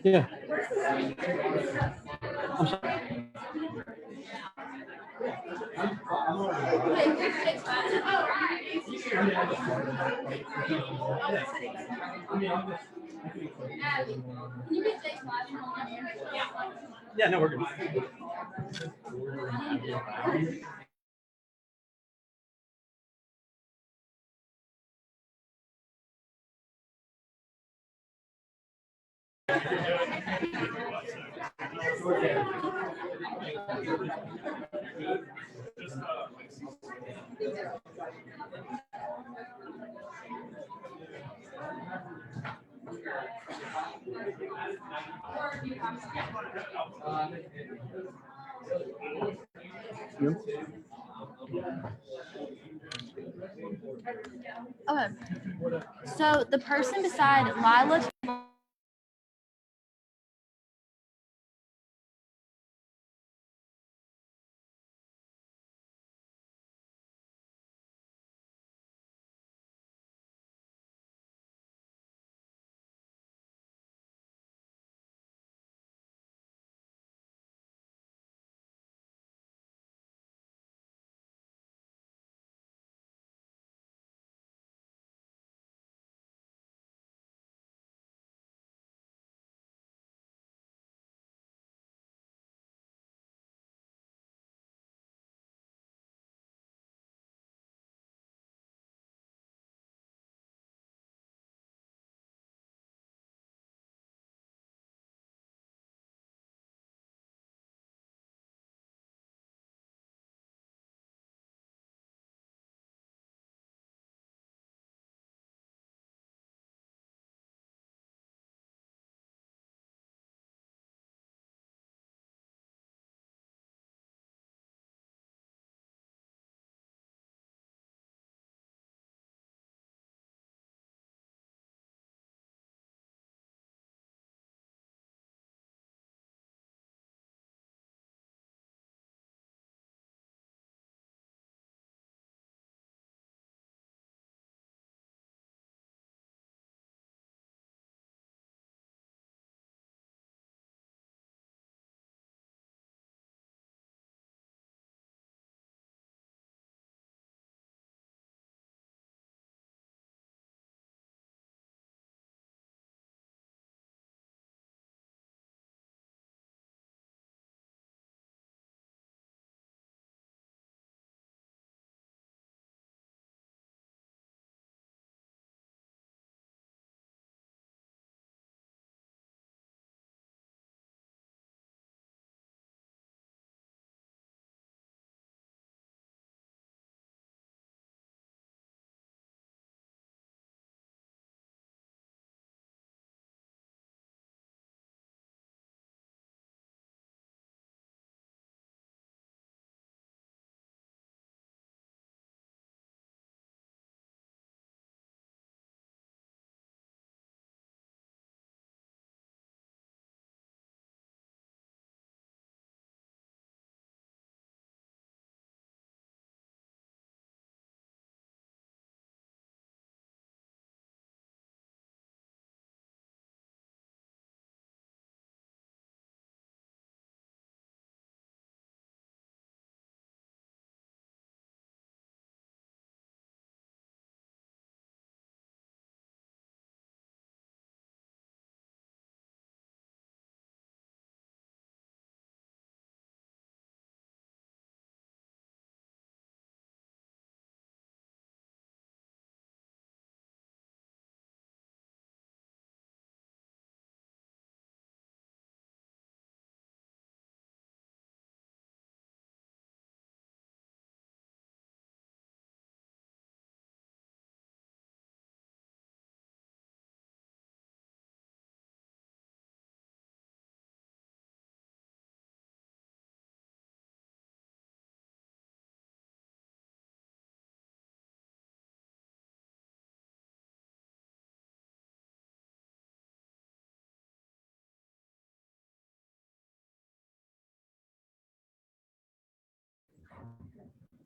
Yeah. I'm sorry. Yeah, no, we're good. Okay. So the person beside Lila.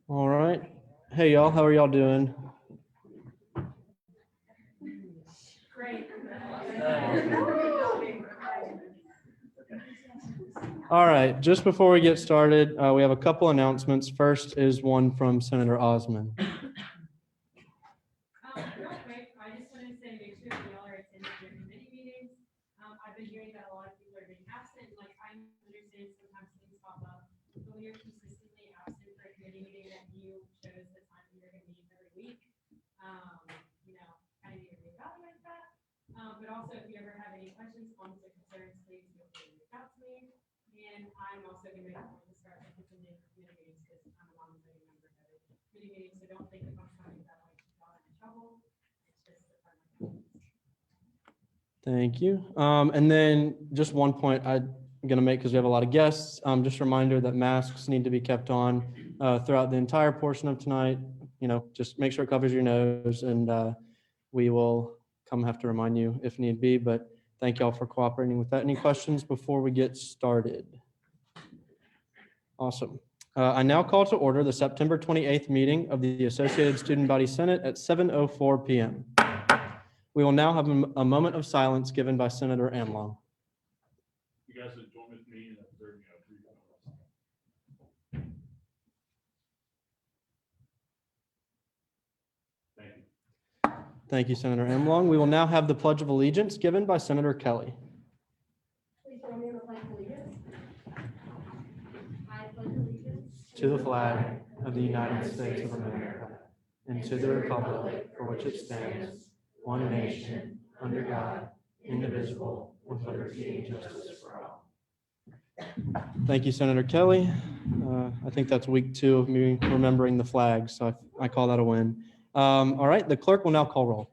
All right. Hey, y'all. How are y'all doing? All right, just before we get started, we have a couple announcements. First is one from Senator Osman. Real quick, I just wanted to say, make sure that y'all are attending your committee meetings. I've been hearing that a lot of people are being absent, like I understand sometimes things pop up. But when you're consistently absent for a committee meeting that you chose the time that you're gonna meet every week, kind of need to reevaluate that. But also if you ever have any questions, comments or concerns, please feel free to reach out to me. And I'm also gonna make a point to start attending committee meetings because I'm a long-term member of every committee meeting, so don't think if I'm coming that like y'all are in trouble. It's just the part of my Thank you. And then just one point I'm going to make because we have a lot of guests. Just a reminder that masks need to be kept on throughout the entire portion of tonight. Just make sure it covers your nose, and we will have to remind you if need be. But thank y'all for cooperating with that. Any questions before we get started? Awesome. I now call to order the September 28th meeting of the Associated Student Body Senate at 7:04 p.m. We will now have a moment of silence given by Senator Amlong. You guys would join with me in observing a brief moment. Thank you. Thank you, Senator Amlong. We will now have the Pledge of Allegiance given by Senator Kelly. Please join me in the Pledge of Allegiance. I pledge allegiance To the flag of the United States of America and to the republic for which it stands, one nation, under God, indivisible, with liberty and justice for all. Thank you, Senator Kelly. I think that's week 2 of me remembering the flag, so I call that a win. All right, the clerk will now call roll.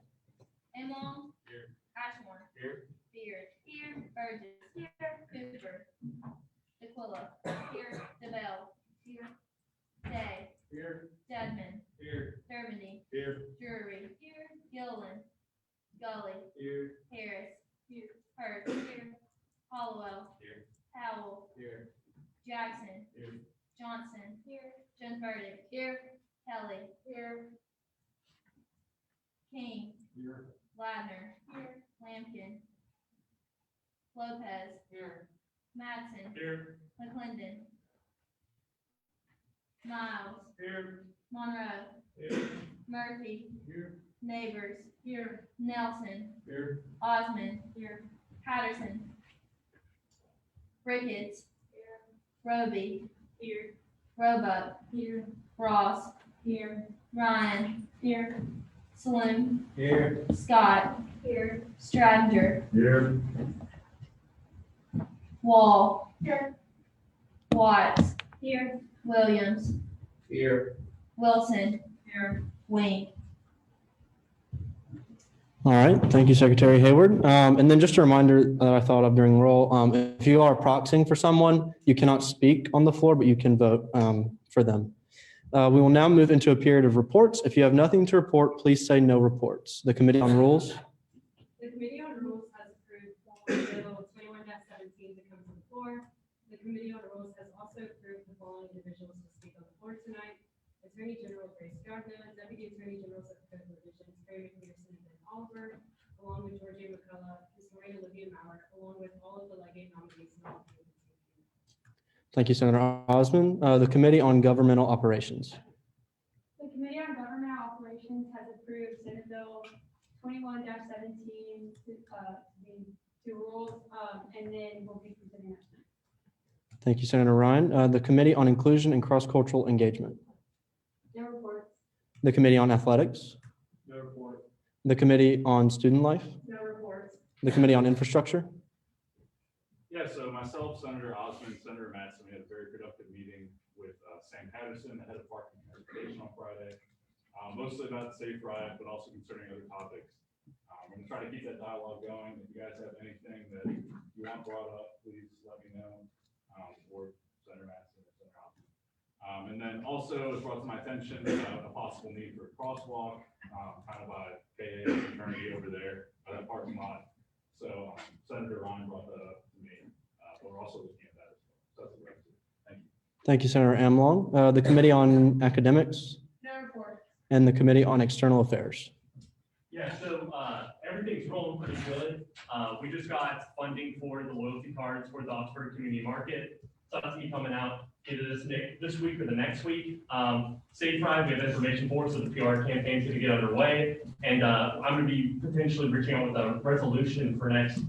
Amlong. Here. Ashmore. Here. Beard. Here. Burgess. Here. Cooper. DeQuilla. Here. DeBelle. Here. Day. Here. Dedman. Here. Dermody. Here. Drury. Here. Gilliland. Gully. Here. Harris. Here. Hurd. Here. Hollowell. Here. Howell. Here. Jackson. Here. Johnson. Here. Jones Verdict. Here. Kelly. Here. King. Here. Ladner. Here. Lampkin. Lopez. Here. Madsen. Here. McClendon. Miles. Here. Monroe. Here. Murphy. Here. Neighbors. Here. Nelson. Here. Osmond. Here. Patterson. Ricketts. Here. Roby. Here. Roebuck. Here. Ross. Here. Ryan. Here. Saloon. Here. Scott. Here. Stradinger. Here. Wall. Here. Watts. Here. Williams. Here. Wilson. Here. Wink. All right, thank you, Secretary Hayward. And then just a reminder that I thought of during roll, if you are proxying for someone, you cannot speak on the floor, but you can vote for them. We will now move into a period of reports. If you have nothing to report, please say no reports. The Committee on Rules. The Committee on Rules has approved Bill 21-17 to come to the floor. The Committee on Rules has also approved the following individuals to speak on the floor tonight. Attorney General Grace Gardner, Deputy Attorney Generals of Code Revisions, Barry McPherson and Ben Oliver, along with Georgia McCullough, Historian Olivia Maurer, along with all of the legate nominees. Thank you, Senator Osmond. The Committee on Governmental Operations. The Committee on Government Operations has approved Senate Bill 21-17 to rules, and then we'll be presenting that tonight. Thank you, Senator Ryan. The Committee on Inclusion and Cross-Cultural Engagement. No reports. The Committee on Athletics. No report. The Committee on Student Life. No reports. The Committee on Infrastructure. Yeah, so myself, Senator Osmond, Senator Madsen, we had a very productive meeting with Sam Patterson, the head of Parking and Transportation on Friday, mostly about the safe ride, but also concerning other topics. We're gonna try to keep that dialogue going. If you guys have anything that you want brought up, please let me know, or Senator Madsen or Senator Osmond. And then also, it was brought to my attention a possible need for a crosswalk, kind of by KA attorney over there, by that parking lot. So Senator Ryan brought that up to me, but we're also looking at that as well. So that's a great. Thank you. Thank you, Senator Amlong. The Committee on Academics. No reports. And the Committee on External Affairs. Yeah, so everything's rolling pretty good. We just got funding for the loyalty cards for the Oxford Community Market. stuff to be coming out either this week or the next week. Safe Ride, we have information for, so the PR campaign's going to get underway. And I'm going to be potentially reaching out with a resolution for next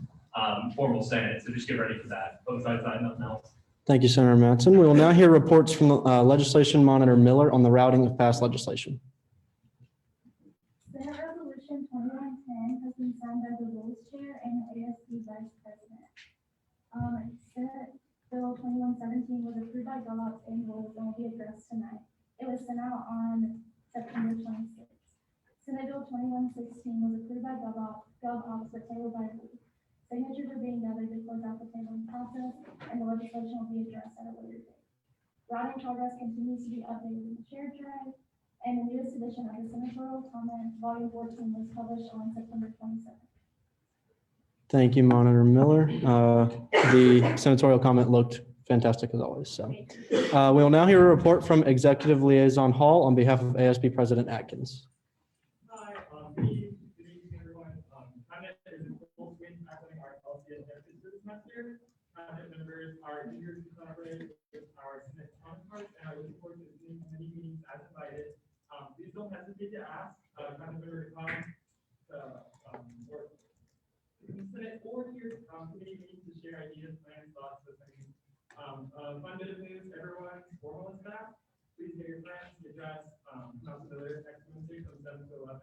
formal Senate. So just get ready for that. But besides that, nothing else. Thank you, Senator Mattson. We will now hear reports from Legislation Monitor Miller on the routing of past legislation. Senate Resolution 2110 has been signed by the Rules Chair and the ASB Vice President. Senate Bill 2117 was approved by GovOps and Rules and will be addressed tonight. It was sent out on September 26th. Senate Bill 2116 was approved by GovOps but tabled by Rules. Signatures are being gathered to close out the tabling process, and the legislation will be addressed at a later date. Routing progress continues to be updated in the shared drive, and the newest edition of the Senatorial Comment, Volume 14, was published on September 27th. Thank you, Monitor Miller. The senatorial comment looked fantastic as always. So we will now hear a report from Executive Liaison Hall on behalf of ASB President Atkins. Hi, good evening, everyone. Comment is in full swing happening our policy objectives this semester. Comment members are eager to collaborate with our Senate counterparts and are looking forward to attending committee meetings as invited. Please don't hesitate to ask comment member to come or Senate or here committee meetings to share ideas, plans, thoughts, with me. Fun bit of news, everyone, formal and staff, please get your friends to address Council Miller next Wednesday from 7 to 11.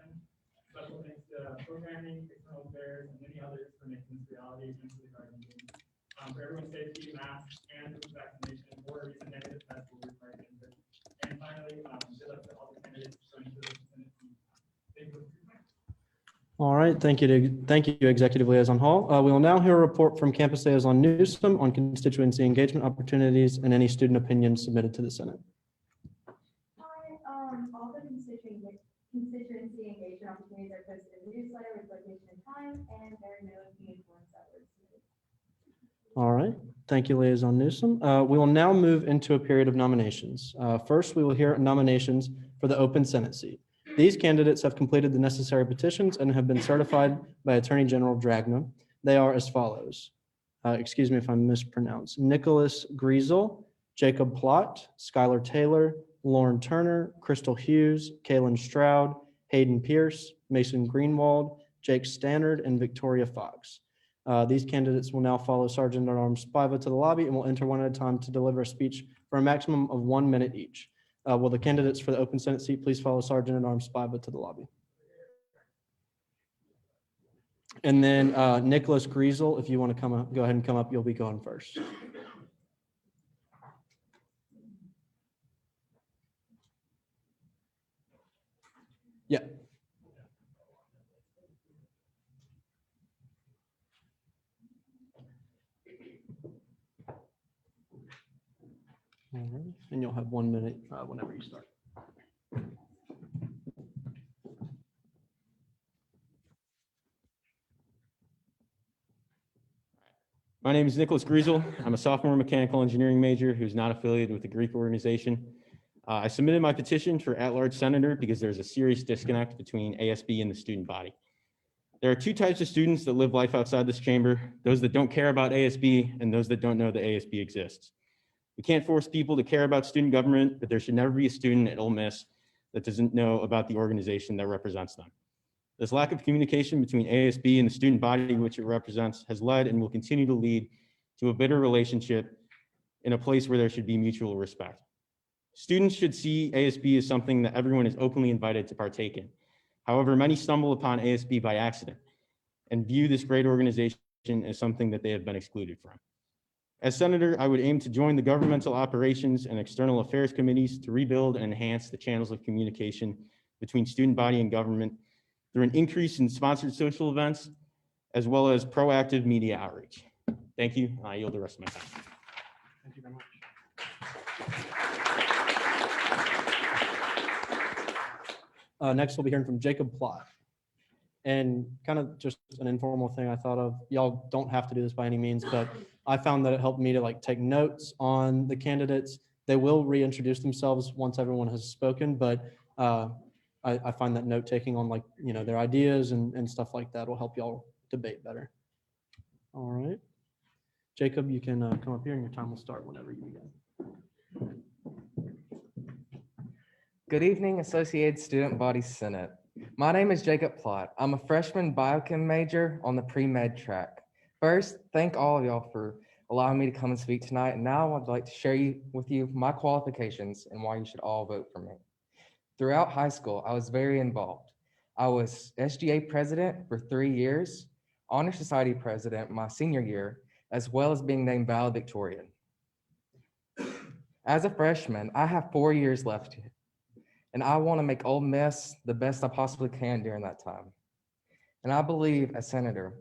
Special thanks to programming, external affairs, and many others for making this reality against the garden. For everyone's safety, masks, and vaccination, or recent negative tests will be required. And finally, good luck to all the candidates going to the Senate team. Thank you. All right, thank you, Executive Liaison Hall. We will now hear a report from Campus Liaison Newsom on constituency engagement opportunities and any student opinions submitted to the Senate. Hi, all the constituency engagement opportunities are posted in the newsletter with location and time, and there are no key forms that were submitted. All right, thank you, Liaison Newsom. We will now move into a period of nominations. First, we will hear nominations for the open Senate seat. These candidates have completed the necessary petitions and have been certified by Attorney General Dragna. They are as follows. Excuse me if I mispronounce. Nicholas Griesel, Jacob Plott, Skylar Taylor, Lauren Turner, Crystal Hughes, Kaylin Stroud, Hayden Pierce, Mason Greenwald, Jake Stannard, and Victoria Fox. These candidates will now follow Sergeant at Arms Spiva to the lobby and will enter one at a time to deliver a speech for a maximum of 1 minute each. Will the candidates for the open Senate seat please follow Sergeant at Arms Spiva to the lobby? And then Nicholas Griesel, if you want to come up, go ahead and come up, you'll be going first. Yeah. All right, and you'll have 1 minute whenever you start. My name is Nicholas Griesel. I'm a sophomore mechanical engineering major who's not affiliated with the Greek organization. I submitted my petition for at-large senator because there's a serious disconnect between ASB and the student body. There are two types of students that live life outside this chamber, those that don't care about ASB and those that don't know that ASB exists. We can't force people to care about student government, but there should never be a student at Ole Miss that doesn't know about the organization that represents them. This lack of communication between ASB and the student body which it represents has led and will continue to lead to a bitter relationship in a place where there should be mutual respect. Students should see ASB as something that everyone is openly invited to partake in. However, many stumble upon ASB by accident and view this great organization as something that they have been excluded from. As senator, I would aim to join the governmental operations and external affairs committees to rebuild and enhance the channels of communication between student body and government through an increase in sponsored social events, as well as proactive media outreach. Thank you. I yield the rest of my time. Thank you very much. Next, we'll be hearing from Jacob Plott. And kind of just an informal thing I thought of, y'all don't have to do this by any means, but I found that it helped me to like take notes on the candidates. They will reintroduce themselves once everyone has spoken, but I find that note taking on like, you know, their ideas and stuff like that will help y'all debate better. All right. Jacob, you can come up here and your time will start whenever you begin. Good evening, Associated Student Body Senate. My name is Jacob Plott. I'm a freshman biochem major on the pre-med track. First, thank all of y'all for allowing me to come and speak tonight. And now I'd like to share with you my qualifications and why you should all vote for me. Throughout high school, I was very involved. I was SGA president for 3 years, Honor Society president my senior year, as well as being named valedictorian. As a freshman, I have 4 years left, and I want to make Ole Miss the best I possibly can during that time. And I believe as senator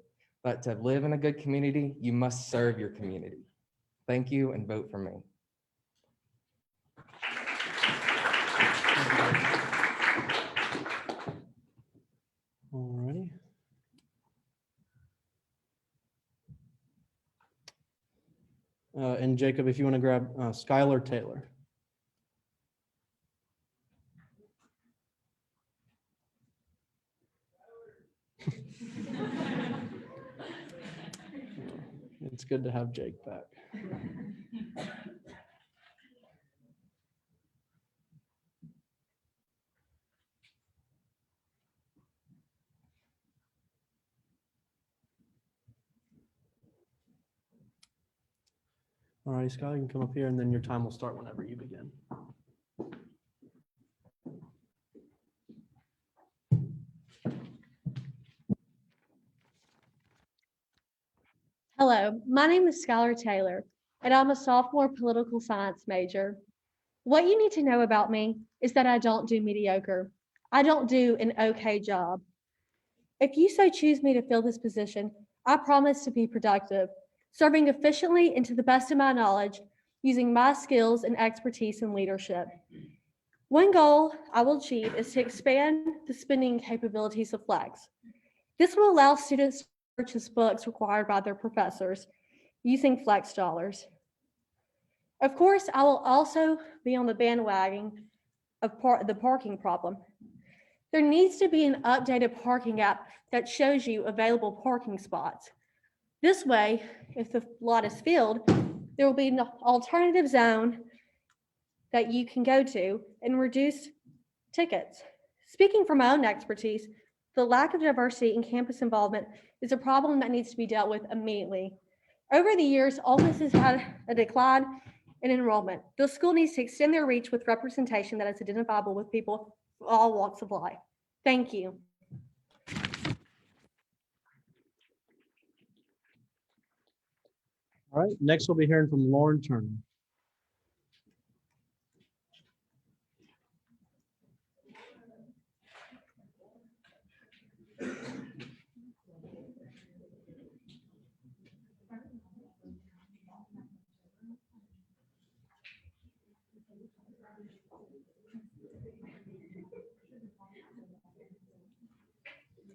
that to live in a good community, you must serve your community. Thank you and vote for me. Alrighty. And Jacob, if you want to grab Skylar Taylor. It's good to have Jake back. All right, Scott, you can come up here and then your time will start whenever you begin. Hello, my name is Skylar Taylor, and I'm a sophomore political science major. What you need to know about me is that I don't do mediocre. I don't do an okay job. If you so choose me to fill this position, I promise to be productive, serving efficiently and to the best of my knowledge, using my skills and expertise in leadership. One goal I will achieve is to expand the spending capabilities of Flex. This will allow students to purchase books required by their professors using Flex dollars. Of course, I will also be on the bandwagon of the parking problem. There needs to be an updated parking app that shows you available parking spots. This way, if the lot is filled, there will be an alternative zone that you can go to and reduce tickets. Speaking from my own expertise, the lack of diversity in campus involvement is a problem that needs to be dealt with immediately. Over the years, Ole Miss has had a decline in enrollment. The school needs to extend their reach with representation that is identifiable with people of all walks of life. Thank you. All right, next we'll be hearing from Lauren Turner.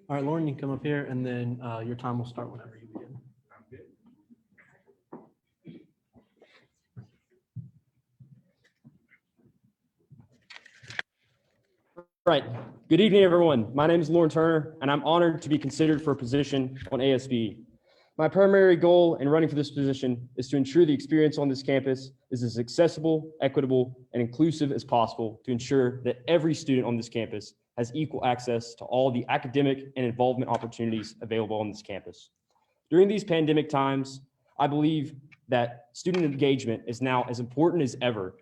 All right, Lauren, you can come up here and then your time will start whenever you begin. Right. Good evening, everyone. My name is Lauren Turner, and I'm honored to be considered for a position on ASB. My primary goal in running for this position is to ensure the experience on this campus is as accessible, equitable, and inclusive as possible to ensure that every student on this campus has equal access to all the academic and involvement opportunities available on this campus. During these pandemic times, I believe that student engagement is now as important as ever,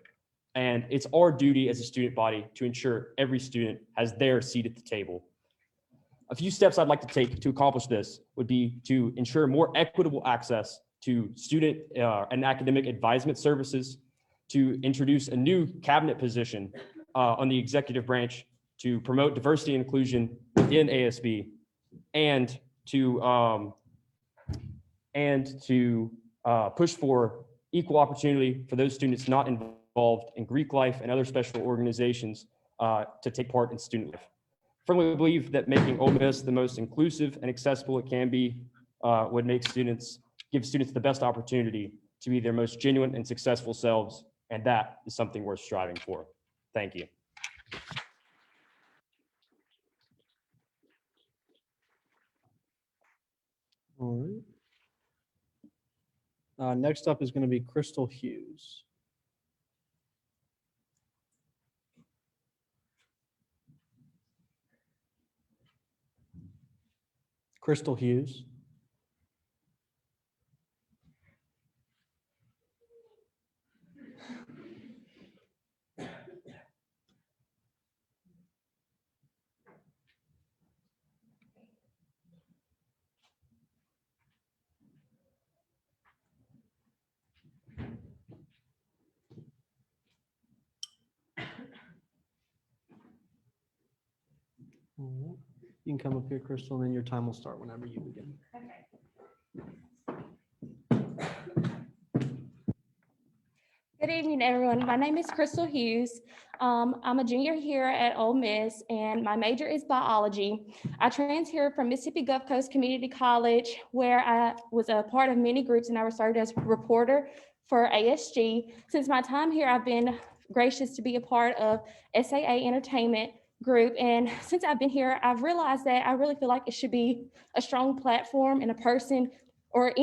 and it's our duty as a student body to ensure every student has their seat at the table. A few steps I'd like to take to accomplish this would be to ensure more equitable access to student and academic advisement services, to introduce a new cabinet position on the executive branch to promote diversity and inclusion within ASB, and to push for equal opportunity for those students not involved in Greek life and other special organizations to take part in student life. Firmly believe that making Ole Miss the most inclusive and accessible it can be would give students the best opportunity to be their most genuine and successful selves, and that is something worth striving for. Thank you. All right. Next up is going to be Crystal Hughes. Crystal Hughes. All right. You can come up here, Crystal, and then your time will start whenever you begin. Good evening, everyone. My name is Crystal Hughes. I'm a junior here at Ole Miss, and my major is biology. I transferred from Mississippi Gulf Coast Community College, where I was a part of many groups, and I was started as a reporter for ASG. Since my time here, I've been gracious to be a part of SAA Entertainment Group, and since I've been here, I've realized that I really feel like it should be a strong platform and a person or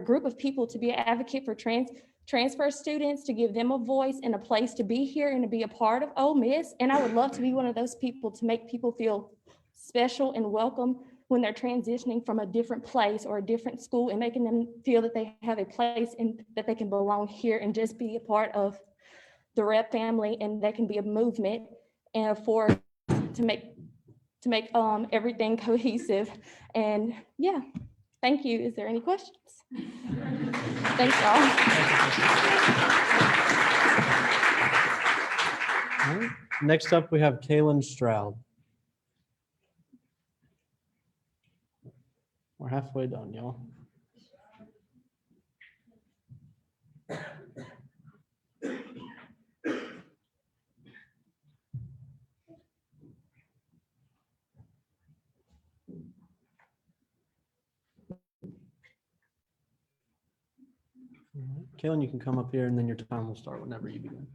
group of people to be an advocate for transfer students, to give them a voice and a place to be here and to be a part of Ole Miss. And I would love to be one of those people to make people feel special and welcome when they're transitioning from a different place or a different school, and making them feel that they have a place and that they can belong here and just be a part of the Rep family, and they can be a movement and a force to make everything cohesive. And yeah, thank you. Is there any questions? Thanks, y'all. All right. Next up, we have Kaylin Stroud. We're halfway done, y'all. All right. Kaylin, you can come up here and then your time will start whenever you begin.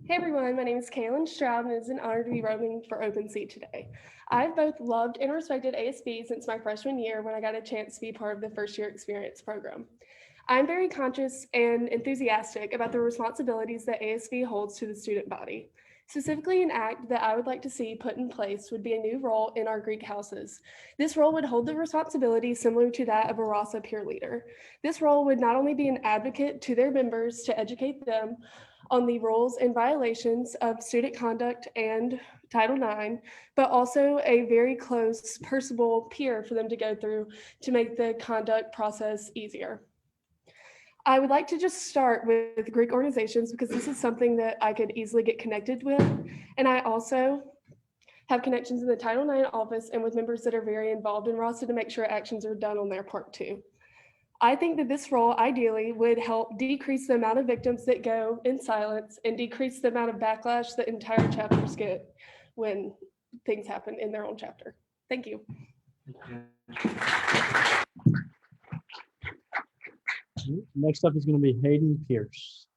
Hey everyone, my name is Kaylin Stroud, and it's an honor to be roaming for Open Seat today. I've both loved and respected ASB since my freshman year, when I got a chance to be part of the first year experience program. I'm very conscious and enthusiastic about the responsibilities that ASB holds to the student body. Specifically, an act that I would like to see put in place would be a new role in our Greek houses. This role would hold the responsibility similar to that of a RASA peer leader. This role would not only be an advocate to their members to educate them on the rules and violations of student conduct and Title IX, but also a very close, personable peer for them to go through to make the conduct process easier. I would like to just start with Greek organizations, because this is something that I could easily get connected with. And I also have connections in the Title IX office and with members that are very involved in RASA to make sure actions are done on their part too. I think that this role ideally would help decrease the amount of victims that go in silence and decrease the amount of backlash that entire chapters get when things happen in their own chapter. Thank you. Next up is going to be Hayden Pierce.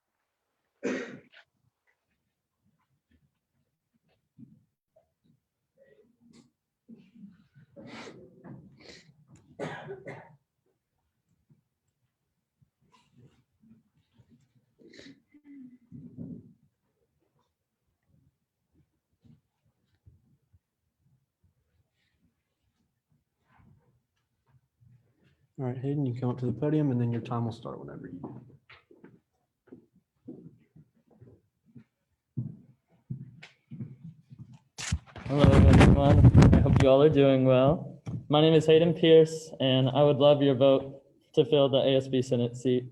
All right, Hayden, you come up to the podium and then your time will start whenever you do. Hello, everyone. I hope you all are doing well. My name is Hayden Pierce, and I would love your vote to fill the ASB Senate seat.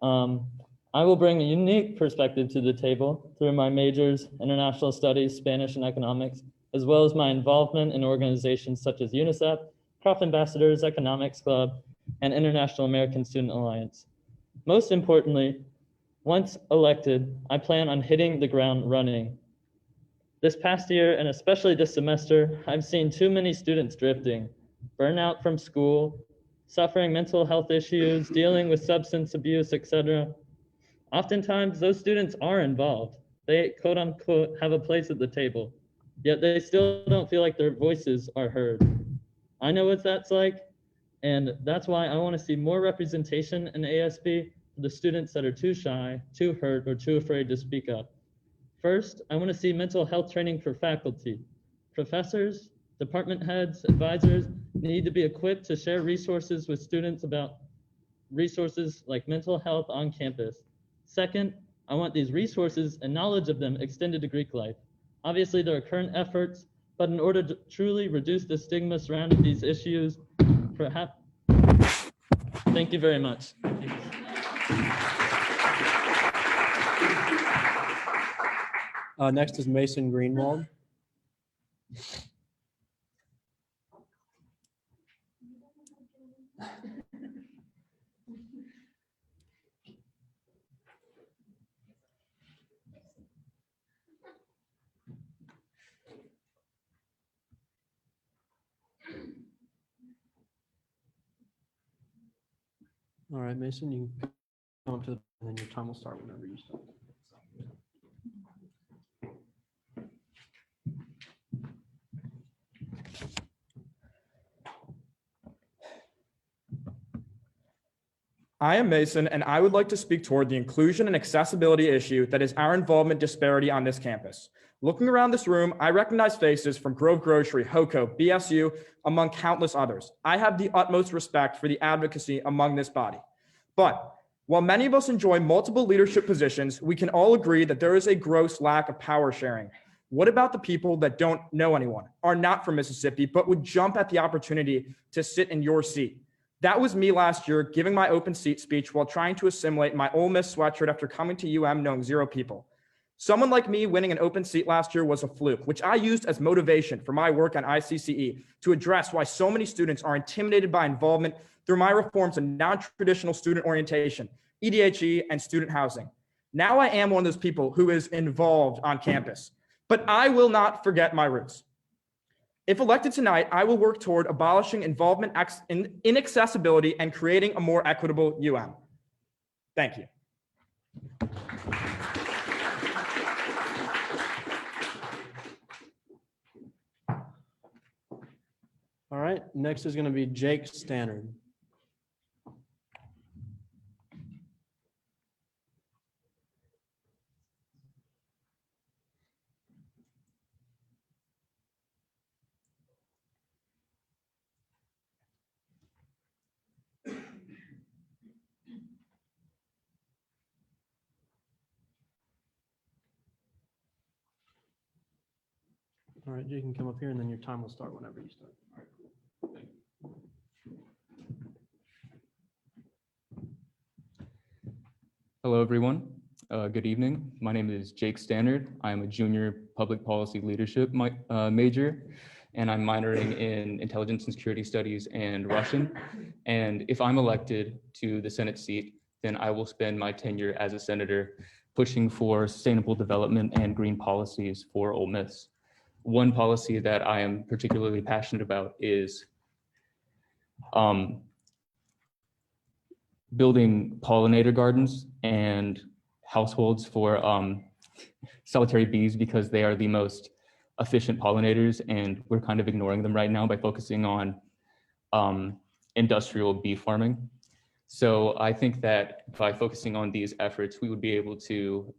I will bring a unique perspective to the table through my majors, international studies, Spanish, and economics, as well as my involvement in organizations such as UNICEF, Crop Ambassadors Economics Club, and International American Student Alliance. Most importantly, once elected, I plan on hitting the ground running. This past year, and especially this semester, I've seen too many students drifting, burnout from school, suffering mental health issues, dealing with substance abuse, etc. Oftentimes, those students are involved. They, quote unquote, have a place at the table. yet they still don't feel like their voices are heard. I know what that's like, and that's why I want to see more representation in ASB for the students that are too shy, too hurt, or too afraid to speak up. First, I want to see mental health training for faculty. Professors, department heads, advisors need to be equipped to share resources with students about resources like mental health on campus. Second, I want these resources and knowledge of them extended to Greek life. Obviously, there are current efforts, but in order to truly reduce the stigma surrounding these issues, perhaps. Thank you very much. Next is Mason Greenwald. All right, Mason, you can come up to the, and then your time will start whenever you start. I am Mason, and I would like to speak toward the inclusion and accessibility issue that is our involvement disparity on this campus. Looking around this room, I recognize faces from Grove Grocery, HOCO, BSU, among countless others. I have the utmost respect for the advocacy among this body. But while many of us enjoy multiple leadership positions, we can all agree that there is a gross lack of power sharing. What about the people that don't know anyone, are not from Mississippi, but would jump at the opportunity to sit in your seat? That was me last year giving my open seat speech while trying to assimilate my Ole Miss sweatshirt after coming to UM knowing 0 people. Someone like me winning an open seat last year was a fluke, which I used as motivation for my work on ICCE to address why so many students are intimidated by involvement through my reforms in non-traditional student orientation, EDHE, and student housing. Now I am one of those people who is involved on campus, but I will not forget my roots. If elected tonight, I will work toward abolishing involvement inaccessibility and creating a more equitable UM. Thank you. All right, next is going to be Jake Stannard. All right, you can come up here and then your time will start whenever you start. Hello, everyone. Good evening. My name is Jake Stannard. I am a junior public policy leadership major, and I'm minoring in intelligence and security studies and Russian. And if I'm elected to the Senate seat, then I will spend my tenure as a senator pushing for sustainable development and green policies for Ole Miss. One policy that I am particularly passionate about is building pollinator gardens and households for solitary bees, because they are the most efficient pollinators, and we're kind of ignoring them right now by focusing on industrial bee farming. So I think that by focusing on these efforts, we would be able to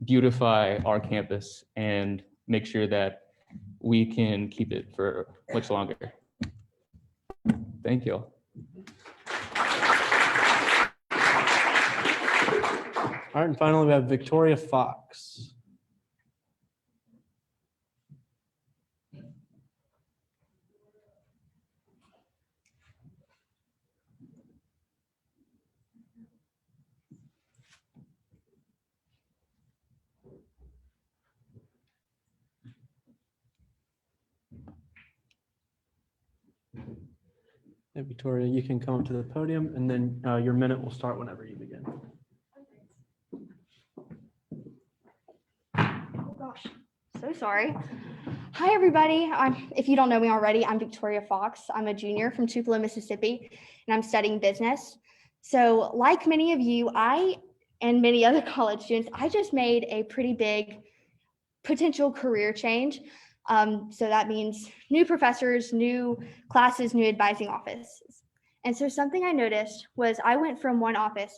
beautify our campus and make sure that we can keep it for much longer. Thank you. All right, and finally, we have Victoria Fox. Hey, Victoria, you can come up to the podium, and then your minute will start whenever you begin. Oh gosh, so sorry. Hi, everybody. If you don't know me already, I'm Victoria Fox. I'm a junior from Tupelo, Mississippi, and I'm studying business. So like many of you, I and many other college students, I just made a pretty big potential career change. So that means new professors, new classes, new advising offices. And so something I noticed was I went from one office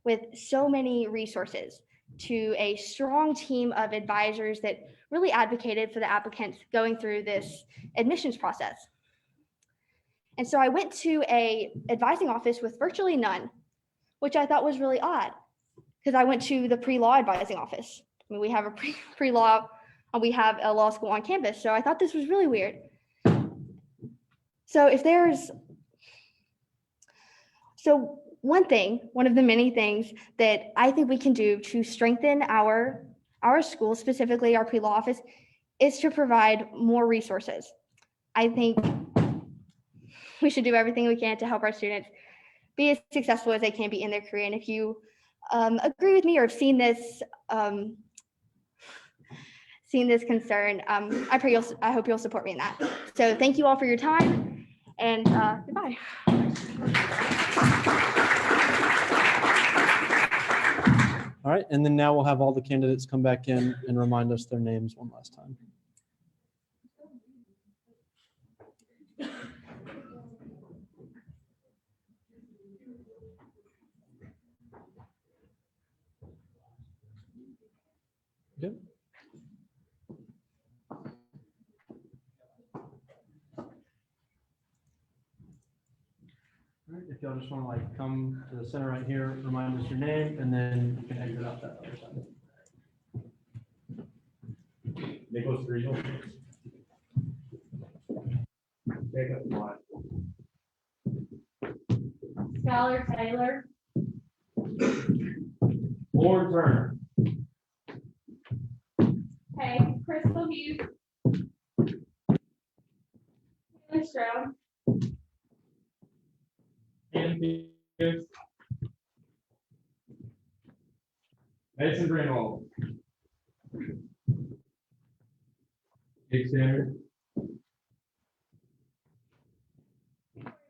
with so many resources to a strong team of advisors that really advocated for the applicants going through this admissions process. And so I went to a advising office with virtually none, which I thought was really odd because I went to the pre-law advising office. I mean, we have a pre-law, we have a law school on campus. So I thought this was really weird. So one of the many things that I think we can do to strengthen our school, specifically our pre-law office, is to provide more resources. I think we should do everything we can to help our students be as successful as they can be in their career. And if you agree with me or have seen this concern, I hope you'll support me in that. So thank you all for your time, and goodbye. All right, and then now we'll have all the candidates come back in and remind us their names one last time. Good. All right, if y'all just want to like come to the center right here, remind us your name, and then you can exit out that other side. Nicholas Griesel. Jacob Plott. Skylar Taylor. Lauren Turner. Hey, Crystal Hughes. Taylor Stroud. Ian Pierce. Mason Greenwald. Jake Standard.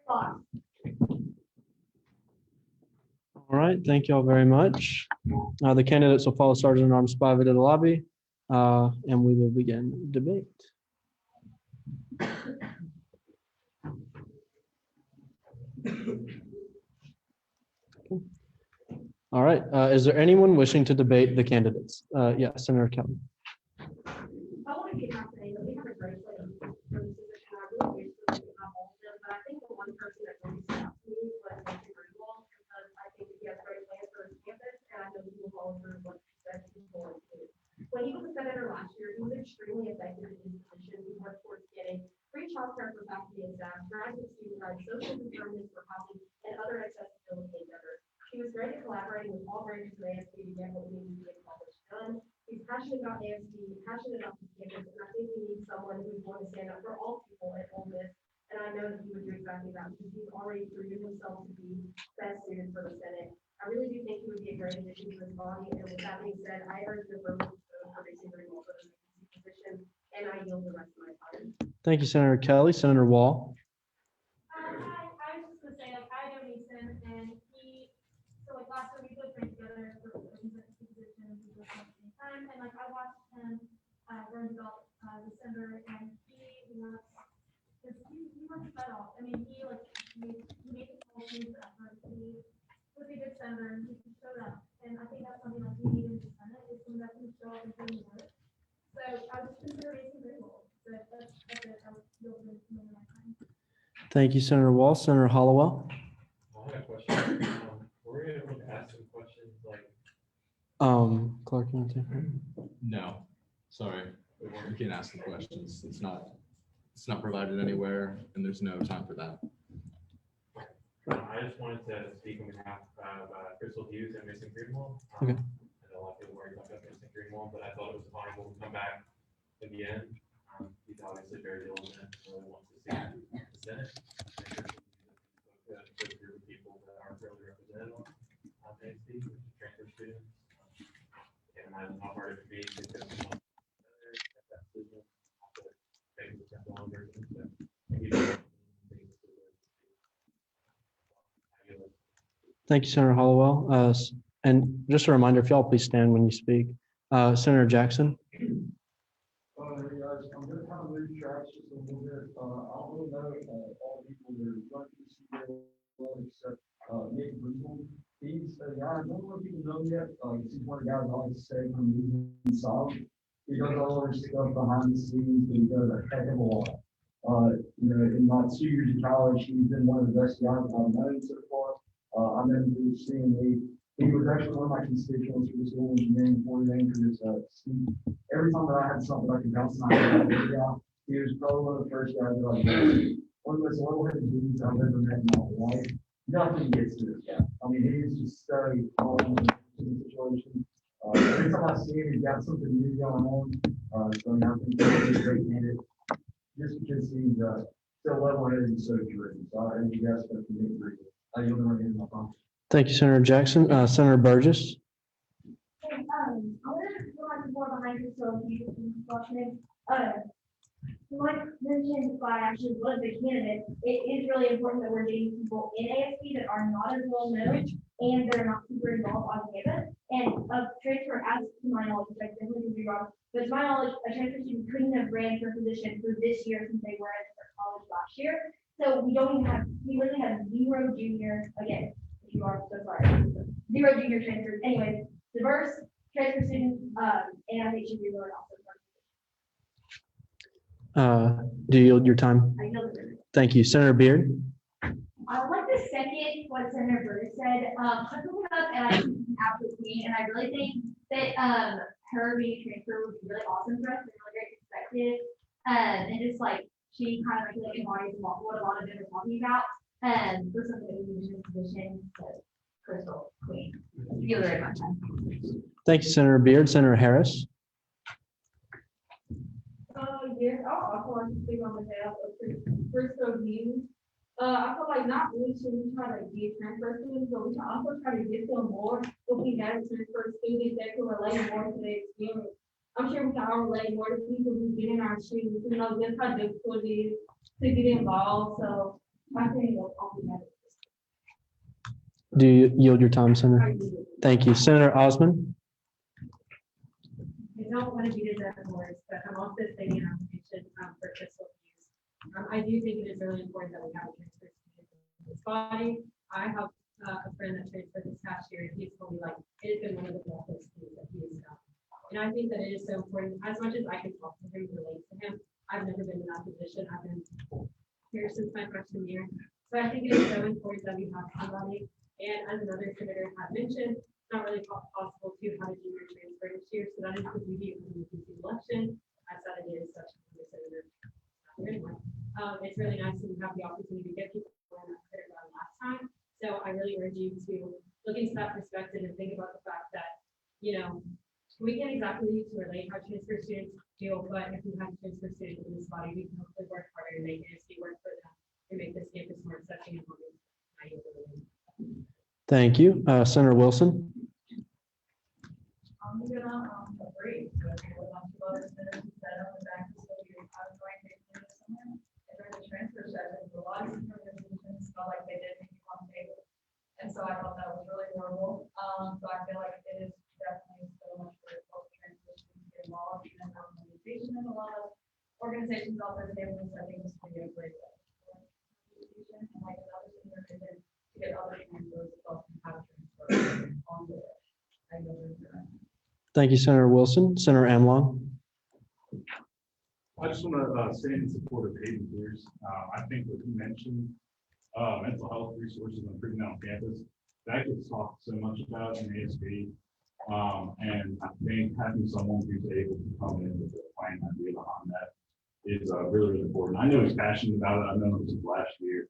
Fox. All right, thank you all very much. The candidates will follow Sergeant Arms Spivey to the lobby, and we will begin debate. All right, is there anyone wishing to debate the candidates? Yes, Senator Kelly. I want to get out today, but we have a great plan for this position. I really wish we could have all of them, but I think the one person that really stood out to me was Mr. Greenwald, because I think he has great plans for his campus, and I know he will follow through what he said he's going to do. When he was a senator last year, he was extremely effective in his position. He worked towards getting free childcare for faculty and staff, graduate student rights, social determinants for housing, and other accessibility endeavors. He was great at collaborating with all branches of ASB to get what we need to get accomplished done. He's passionate about ASB, passionate about his campus, and I think we need someone who's going to stand up for all people at Ole Miss. And I know that he would do exactly that because he's already proven himself to be best suited for the Senate. I really do think he would be a great addition to this body. And with that being said, I urge the vote for Mason Greenwald for the position, and I yield the rest of my time. Thank you, Senator Kelly. Senator Wall. I was just gonna say, like, I know Mason, and so like last year we put things together for the position, we worked at the same time, and like I watched him learn about December, and he works his butt off. I mean, he made the policies, he was a good senator, and he showed up, and I think that's something that we need in the Senate, is someone that can show up and do the work. So I would consider Mason Greenwald, so that's it, I would yield the my time. Thank you, Senator Wall. Senator Hollowell. I have a question. Were you able to ask some questions like? Clark, you want to? No, sorry, we can't ask the questions. It's not provided anywhere, and there's no time for that. I just wanted to speak on behalf of Crystal Hughes and Mason Greenwald. Okay. I know a lot of people worry about Mason Greenwald, but I thought it was honorable to come back in the end. He's obviously very diligent, really wants to see the Senate. A good group of people that aren't really represented on ASB, which is transfer students. Can't imagine how hard it would be to get them together, get that decision, after maybe it's got longer. Thank you, Senator Hollowell. And just a reminder, if y'all please stand when you speak. Senator Jackson. Senator, guys, I'm gonna kind of move tracks just a little bit. I don't really know, all the people that are running this CDL, except, Nick Brisbane. He's a guy, I don't know if people know him yet, he's one of the guys I like to say from moving south. He does all this stuff behind the scenes, but he does a heck of a lot. You know, in my 2 years of college, he's been one of the best guys I've known so far. I remember seeing he was actually one of my constituents for the school engineering coordinator for this, Steve. Every time that I had something I could bounce my head off with, yeah, he was probably one of the first guys that I met. One of the most level-headed dudes I've ever met in my life. Nothing gets to this guy. I mean, he is just so calm in the situation. Every time I see him, he's got something new going on. So I think he's a great candidate. Just because he's so level-headed and so driven. So I think you guys have to make it. I yield the right hand to my phone. Thank you, Senator Jackson. Senator Burgess. Hey, I wanted to go on more behind you, so you can watch me. Like mentioned by actually one of the candidates, it is really important that we're getting people in ASB that are not as well known and they're not super involved on campus. And a transfer, as to my knowledge, which I definitely could be wrong, but to my knowledge, a transfer student couldn't have ran for position for this year since they were at their college last year. So we don't even have, we really have 0 junior, again, if you are so sorry, 0 junior transfers. Anyway, diverse transfer students, and I think should be really awesome. Do you yield your time? I yield it. Thank you. Senator Beard. I would like to second what Senator Burgess said. I looked it up and I think she's an absolute queen, and I really think that her being transfer would be really awesome for us and really great perspective. And just like she kind of like embodies what a lot of them are talking about. For something that we need in this position, so Crystal, queen. Yield it my time. Thank you, Senator Beard. Senator Harris. Yes, I'll also like to speak on behalf of Crystal Views. I feel like not only should we try to get transfer students, but we should also try to get them more if we have transfer students that can relate more to their experience. I'm sure we can all relate more to people who get in our shoes, who know just how difficult it is to get involved. So I think it'll all be better. Do you yield your time, Senator? Thank you. Senator Osmond. I don't want to beat it dead horse, but I'm also stating an application for Crystal Views. I do think it is really important that we have a transfer student in this body. I have a friend that transferred this past year, and he's told me like it has been one of the best things that he has done. And I think that it is so important. As much as I can talk to him, relate to him, I've never been in that position. I've been here since my freshman year, so I think it is so important that we have somebody. And as another senator had mentioned, it's not really possible to have a junior transfer this year, so that is the beauty of the UPC election. I said it is such a senator. Anyway, it's really nice to have the opportunity to get people in that clear run last time. So I really urge you to look into that perspective and think about the fact that, you know, we can exactly to relate how transfer students feel, but if we have transfer students in this body, we can hopefully work harder and make ASB work for them and make this campus more accepting and welcoming. Thank you. Senator Wilson. I'm gonna agree with what a bunch of other senators said on the back of the year. I was going to do this somewhere. And during the transfer session, a lot of different positions felt like they didn't make it on the table. And so I thought that was really horrible. So I feel like it is definitely so much for both transitions to get involved, even though communication and a lot of organizations out there table. So I think this would be a great and like another thing that they did to get other transfers to have transfer on board. I know that. Thank you, Senator Wilson. Senator Amlong. I just want to say in support of Hayden Pierce. I think what you mentioned, mental health resources and improving on campus, that gets talked so much about in ASB. And I think having someone who's able to come in with a plan idea behind that is really, really important. I know he's passionate about it. I've known him since last year.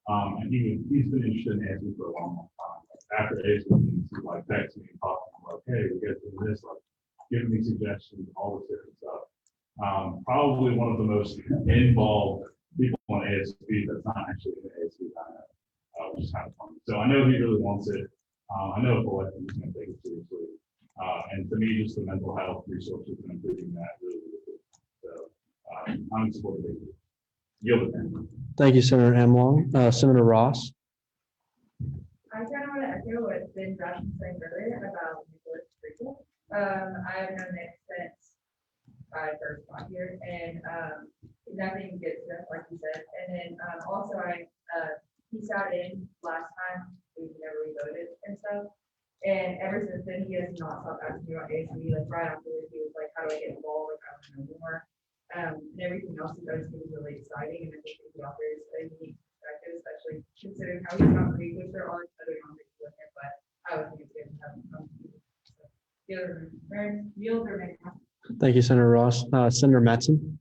And he's been interested in ASB for a long, long time. After ASB, he's like texting me and talking to him, like, hey, we got to do this, like giving me suggestions, all this different stuff. Probably one of the most involved people on ASB that's not actually in ASB, which is kind of funny. So I know he really wants it. I know if elected, he's going to take it seriously. And to me, just the mental health resources and improving that really, really good. So I'm in support of it. Yield it. Thank you, Senator Amlong. Senator Ross. I kind of want to echo what Ben Josh was saying earlier about Nicholas Friegel. I have known Nick since I first got here, also he sat in last time, we never voted and stuff. And ever since then, he has not stopped asking me about ASB, like right afterwards, he was like, how do I get involved, like I want to know more. And everything else he does seems really exciting, and I think he offers a unique perspective, especially considering how he's not Greek, which there are other non-Greek with him, but I would think it's good to have him come to you. So, yield or make. Thank you, Senator Ross. Senator Mattson.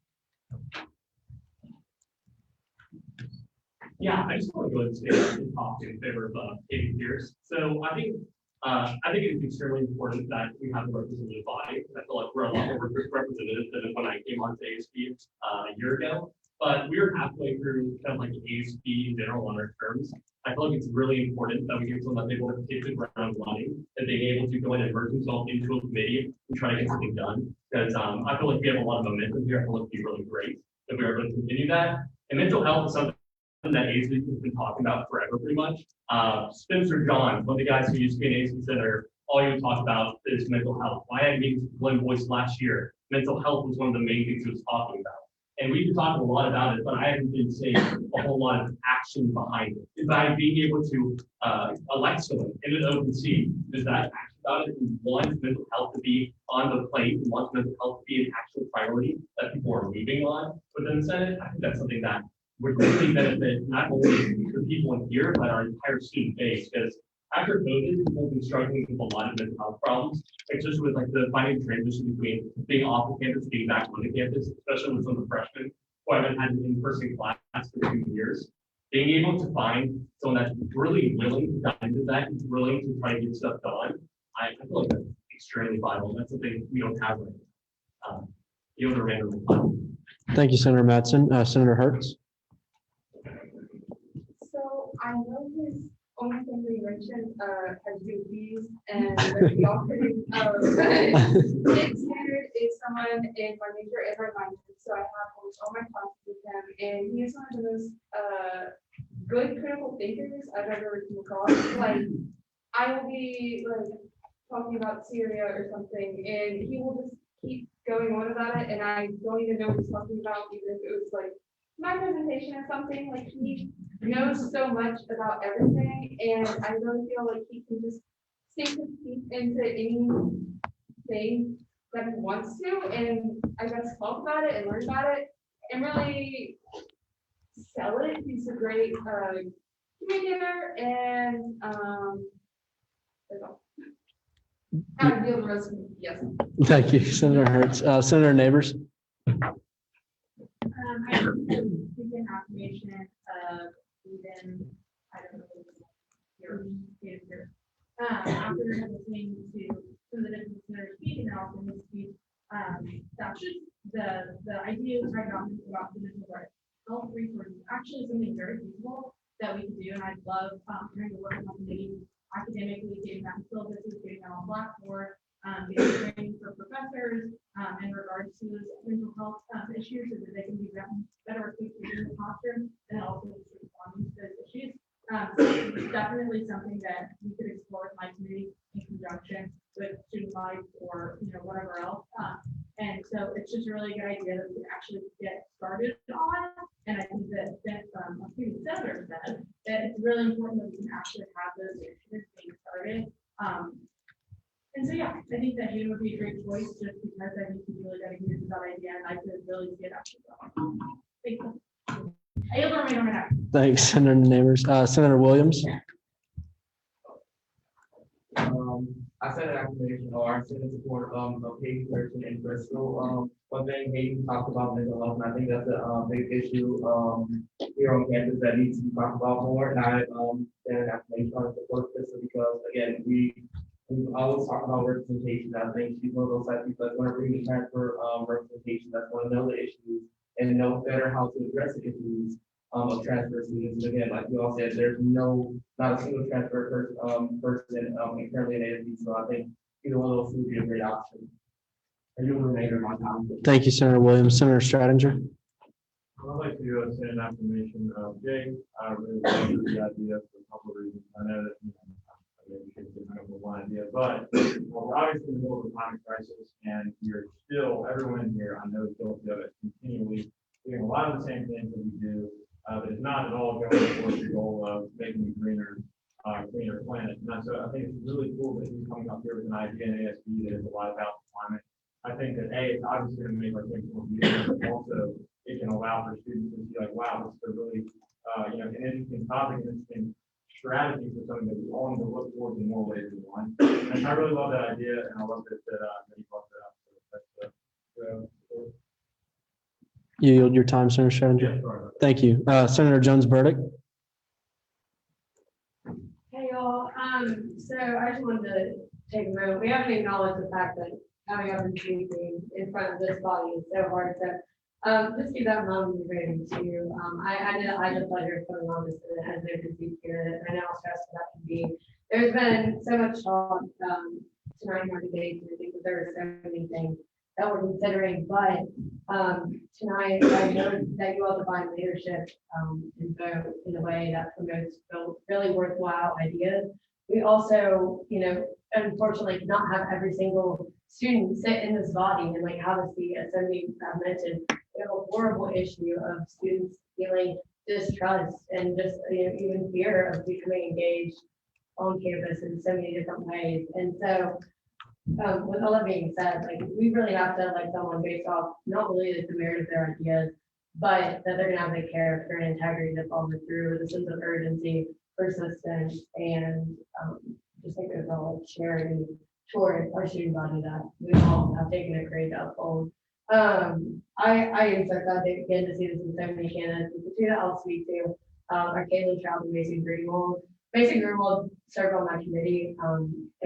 Yeah, I just want to go ahead and say and talk in favor of Katie Pierce. So I think it's extremely important that we have a representative body. I feel like we're a lot more representative than when I came on to ASB a year ago. But we are halfway through kind of like ASB in general on our terms. I feel like it's really important that we get someone that's able to hit the ground running and being able to go in and immerse themselves into a committee and try to get something done. Because I feel like we have a lot of momentum here. I feel like it'd be really great if we are able to continue that. And mental health is something that ASB has been talking about forever, pretty much. Spencer John, one of the guys who used to be an ASB senator, all he would talk about is mental health. I had meetings with Glenn Boyce last year. Mental health was one of the main things he was talking about. And we've been talking a lot about it, but I haven't been seeing a whole lot of action behind it. By being able to elect someone in an open seat, is that action about it? We want mental health to be on the plate. We want mental health to be an actual priority that people are moving on within the Senate. I think that's something that would really benefit not only the people in here, but our entire student base. Because after COVID, people have been struggling with a lot of mental health problems, especially with like the finding transition between being off the campus, getting back on the campus, especially with some of the freshmen who haven't had an in-person class for 2 years. Being able to find someone that's really willing to dive into that, and willing to try to get stuff done, I feel like that's extremely vital. That's something we don't have right now. The other random. Thank you, Senator Mattson. Senator Hertz. So I know his only thing that he mentioned has been fees and the offering of Nick Standard is someone in my major and my minor. So I have almost all my classes with him, and he is one of the most good critical thinkers I've ever come across. Like I will be like talking about Syria or something, and he will just keep going on about it, and I don't even know what he's talking about, even if it was like my presentation or something. Like he knows so much about everything, and I really feel like he can just sink his teeth into anything that he wants to, and I guess talk about it and learn about it and really sell it. He's a great communicator, and that's all. I would deal the rest of it, yes. Thank you, Senator Hertz. Senator Neighbors. I think that we can affirmation of even, I don't know, here. After listening to some of the different senators speak and also his speech, that's just the idea of trying to about the mental health resources, actually something very feasible that we can do. And I'd love trying to work on committee academically, getting that syllabuses, getting that on Blackboard, getting training for professors in regards to those mental health issues so that they can be better equipped to do in the classroom and also responding to those issues. So it's definitely something that we could explore with my committee in conjunction with student life or whatever else. And so it's just a really good idea that we can actually get started on. And I think that a student senator said that it's really important that we can actually have those initiatives being started. And so, yeah, I think that June would be a great choice just because I think he's really dedicated to that idea and I could really see it actually going. Thank you. I yield the remainder of my time. Thanks, Senator Neighbors. Senator Williams. I said an affirmation or I said in support of Hayden Person in Bristol. One thing Hayden talked about mental health, and I think that's a big issue here on campus that needs to be talked about more. And I said an affirmation on support Bristol because again, we always talk about representation. I think she's one of those type people that's going to bring the transfer representation, that's going to know the issues and know better how to address the issues of transfer students. And again, like you all said, there's not a single transfer person currently in ASB. So I think either one of those would be a great option. And you'll remain in my time. Thank you, Senator Williams. Senator Stratinger. I'd like to say an affirmation of Jake. I really like the idea for a couple of reasons. I know that maybe should be number one idea, but we're obviously in the middle of a climate crisis, and you're still, everyone here, I know, still continually doing a lot of the same things that we do that is not at all going towards the goal of making a greener planet. And so I think it's really cool that he's coming up here with an idea in ASB that is a lot about the climate. I think that A, it's obviously going to make our things more beautiful, but also it can allow for students to be like, wow, this is a really, an interesting topic, an interesting strategy for something that we all need to look towards in more ways than one. And I really love that idea, and I love that he brought that up. So that's, You yield your time, Senator Schrodinger. Thank you. Senator Jones Burdick. Hey, y'all. So I just wanted to take a moment. We haven't acknowledged the fact that coming up and speaking in front of this body is so hard. So just keep that in mind when you're ready to. I know I had the pleasure of coming on this as no dispute here. I know how stressful that can be. There's been so much talk tonight in our debate, and I think that there are so many things that we're considering, but tonight I know that you all define leadership and vote in a way that promotes really worthwhile ideas. We also, unfortunately cannot have every single student sit in this body and like have a seat. As somebody have mentioned, we have a horrible issue of students feeling distrust and just even fear of becoming engaged on campus in so many different ways. And so with all that being said, like we really have to like someone based off not only the merit of their ideas, but that they're gonna have the character and integrity to follow through, the sense of urgency, persistence, and just like overall charity toward our student body that we all have taken a great uphold. I am so glad to begin to see this in so many candidates. The two that I'll speak to are Kaylee Trout and Mason Greenwald. Mason Greenwald served on my committee,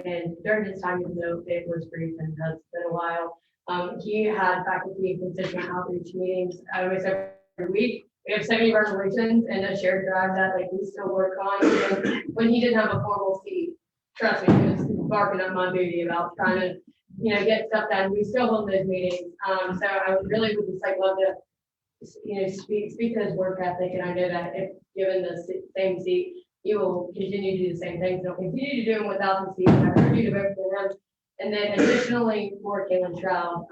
and during his time, even though it was brief and has been a while, he had faculty constituent outreach meetings almost every week. We have so many resolutions and a shared drive that like we still work on. And when he didn't have a formal seat, trust me, he was barking up my booty about trying to, get stuff done. We still hold those meetings. So I really would just like love to, speak to his work ethic. And I know that if given the same seat, he will continue to do the same things. He'll continue to do them without the seat. I urge you to vote for him. And then additionally for Caitlin Stroud,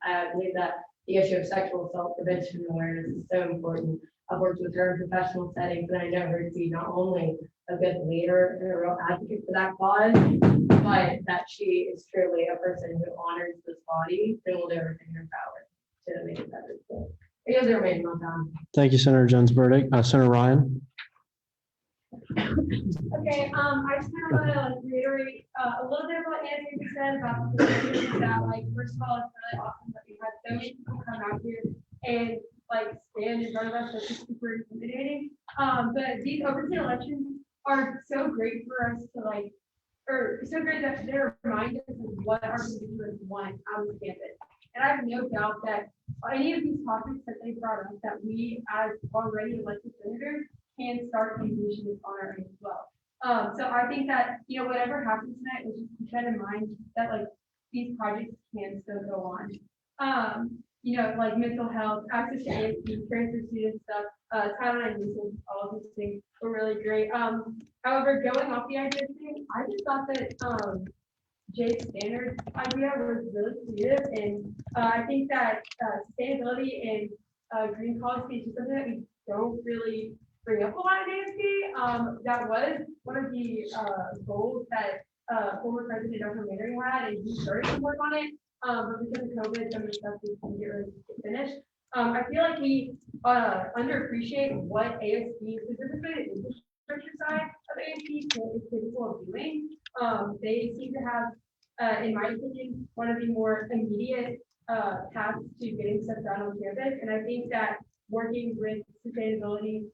I believe that the issue of sexual assault prevention and awareness is so important. I've worked with her in professional settings, and I know her to be not only a good leader and a real advocate for that cause, but that she is truly a person who honors this body and will do everything in her power to make it better. So, because there remains no time. Thank you, Senator Jones Burdick. Senator Ryan. Okay, I just kind of want to reiterate a little bit of what Anthony said about the position that, like, first of all, it's really awesome that we had so many people come out here and like stand in front of us. That's just super intimidating. But these overseas elections are so great for us to like, or so great that they remind us of what our constituents want on the campus. And I have no doubt that any of these topics that they brought up, that we as already elected senators can start these initiatives on our own as well. So I think that, whatever happens tonight, we just keep that in mind that like these projects can still go on. Like mental health, access to ASB, transfer student stuff, Title IX usage, all of these things were really great. However, going off the idea thing, I just thought that Jake's standard idea was really creative, and I think that sustainability and green policy is just something that we don't really bring up a lot at ASB. That was one of the goals that former President Dr. Mannering had, and he started to work on it. But because of COVID, some of the stuff we can get finished. I feel like we underappreciate what ASB, specifically the infrastructure side of ASB, is capable of doing. They seem to have, in my opinion, one of the more immediate paths to getting stuff done on campus. And I think that working with sustainability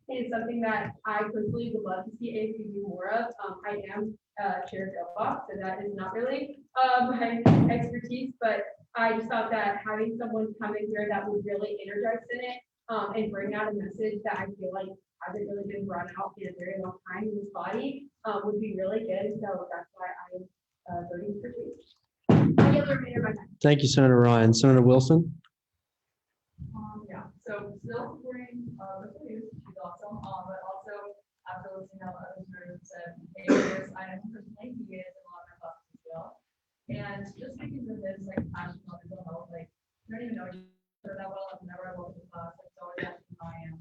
is something that I personally would love to see ASB do more of. I am chair of GovBox, so that is not really my expertise, but I just thought that having someone come in here that would really energize Senate and bring out a message that I feel like hasn't really been brought out in a very long time in this body would be really good. So that's why I am voting for change. Thank you, Senator Ryan. Senator Wilson. Yeah, so still supporting local youth, she's awesome, but also after listening to what others have said, I am personally engaged in a lot of our classes as well. And just because of this, like, passion about mental health, like, I don't even know each other that well, I've never worked in class, like, so always asking how I am.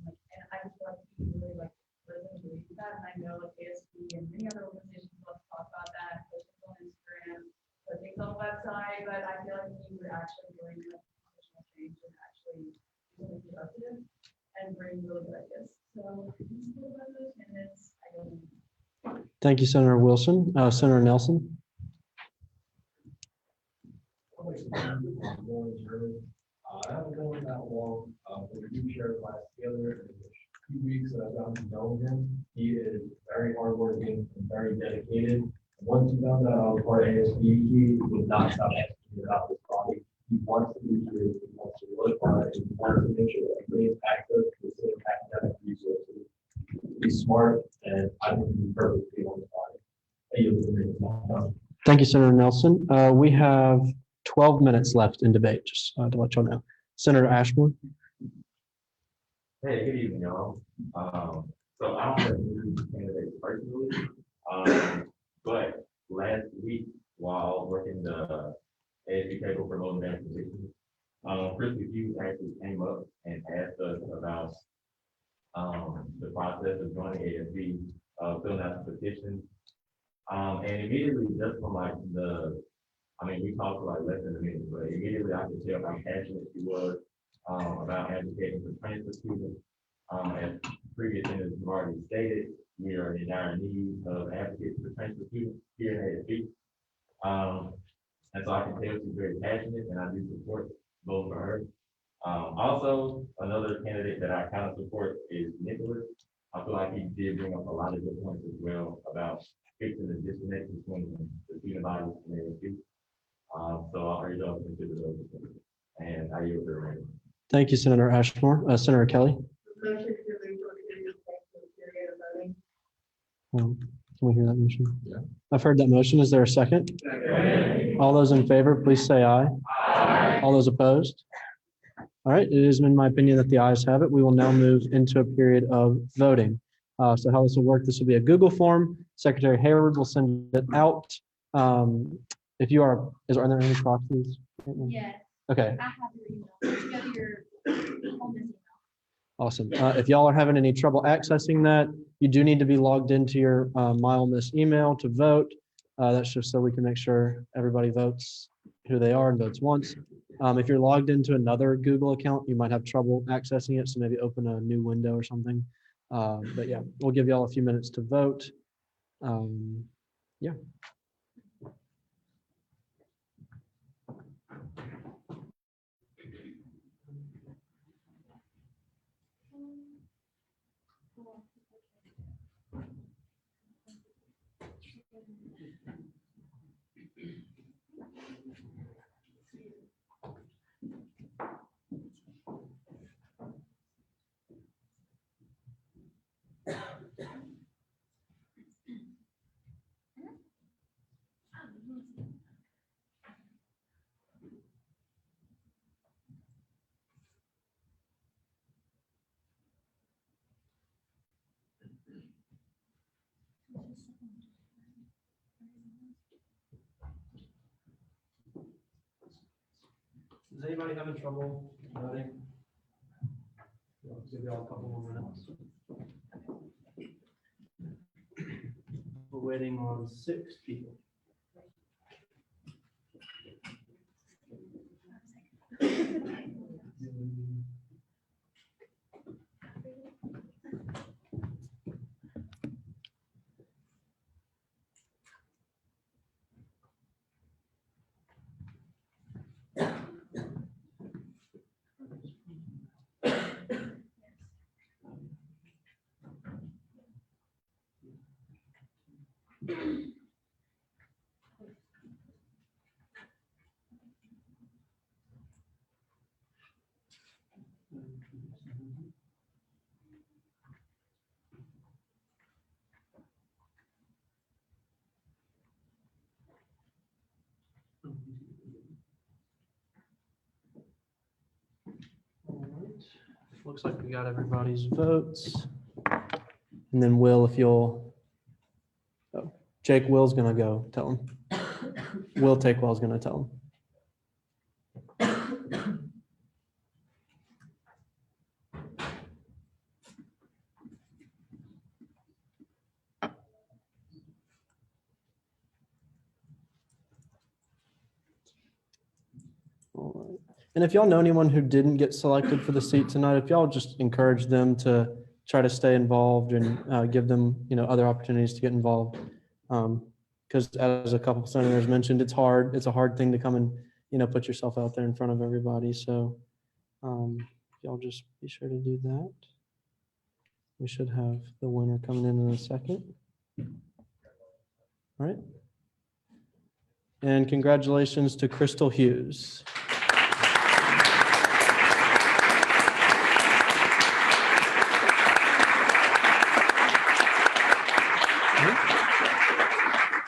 some website, but I feel like you were actually doing the professional change and actually doing productive and bring really good ideas. So, this is the resolution, and it's, I don't know. Thank you, Senator Wilson. Senator Nelson. I haven't known him that long, but we do share a class together. In the few weeks that I've gotten to know him, he is very hardworking and very dedicated. Once he found out I was part of ASB, he would not stop asking about this body. He wants to be here, he wants to work hard, and he wants to make sure that everybody has access to the same academic resources. He's smart, and I think he's perfect to be on the body. Thank you, Senator Nelson. We have 12 minutes left in debate, just to let y'all know. Senator Ashmore. Hey, good evening, y'all. So I don't have any candidates personally, but last week while working the ASB table for low advanced positions, Crystal Hughes actually came up and asked us about the process of joining ASB, filling out the petition. And immediately just from like we talked for like less than a minute, but immediately I could tell how passionate she was about advocating for transfer students. As previous senators have already stated, we are in dire need of advocates for transfer students here at ASB. And so I can tell she's very passionate, and I do support voting for her. Also, another candidate that I kind of support is Nicholas. I feel like he did bring up a lot of good points as well about fixing the disconnect between the student body and ASB. So I'll urge y'all to consider those, and I yield the right. Thank you, Senator Ashmore. Senator Kelly. Motion to move to a committee of the period of voting. Can we hear that motion? Yeah. I've heard that motion. Is there a second? Second. All those in favor, please say aye. Aye. All those opposed? All right, it is in my opinion that the ayes have it. We will now move into a period of voting. So how this will work, this will be a Google form. Secretary Hayward will send it out. If you are there any proxies? Yes. Okay. I have your email. Go to your home email. Awesome. If y'all are having any trouble accessing that, you do need to be logged into your My Ole Miss email to vote. That's just so we can make sure everybody votes who they are and votes once. If you're logged into another Google account, you might have trouble accessing it. So maybe open a new window or something. But yeah, we'll give y'all a few minutes to vote. Yeah. Is anybody having trouble voting? I'll give y'all a couple more minutes. We're waiting on 6 people. Looks like we got everybody's votes. And then Will, if you'll, Jake, Will's gonna go tell him. Will Takewell's gonna tell him. And if y'all know anyone who didn't get selected for the seat tonight, if y'all just encourage them to try to stay involved and give them, other opportunities to get involved. Because as a couple senators mentioned, it's hard. It's a hard thing to come and, put yourself out there in front of everybody. So y'all just be sure to do that. We should have the winner coming in a second. All right. And congratulations to Crystal Hughes.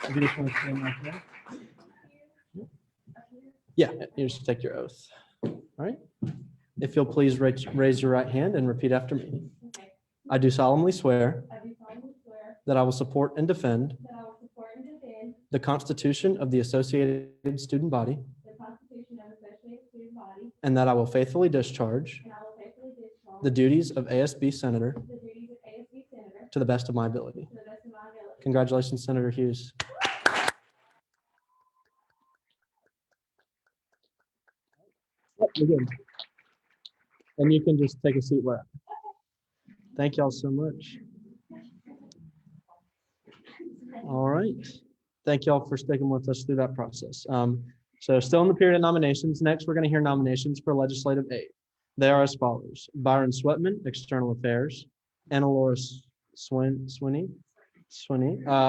If you just want to stand right there. Yeah, you just take your oath. All right. If you'll please raise your right hand and repeat after me. I do solemnly swear that I will support and defend the Constitution of the Associated Student Body and that I will faithfully discharge the duties of ASB Senator to the best of my ability. Congratulations, Senator Hughes. You're good. And you can just take a seat wherever. Thank y'all so much. All right. Thank y'all for sticking with us through that process. So still in the period of nominations. Next, we're going to hear nominations for legislative aid. They are as follows: Byron Sweatman, External Affairs; Anna Laura Swinney,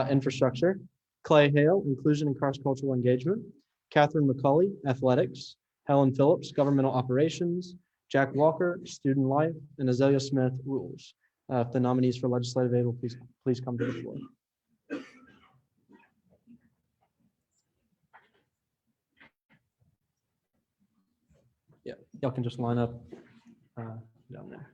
Infrastructure; Clay Hale, Inclusion and Cross-Cultural Engagement; Catherine McCauley, Athletics; Helen Phillips, Governmental Operations; Jack Walker, Student Life; and Azalea Smith, Rules. If the nominees for legislative aid will please come to the floor. Yeah, y'all can just line up down there.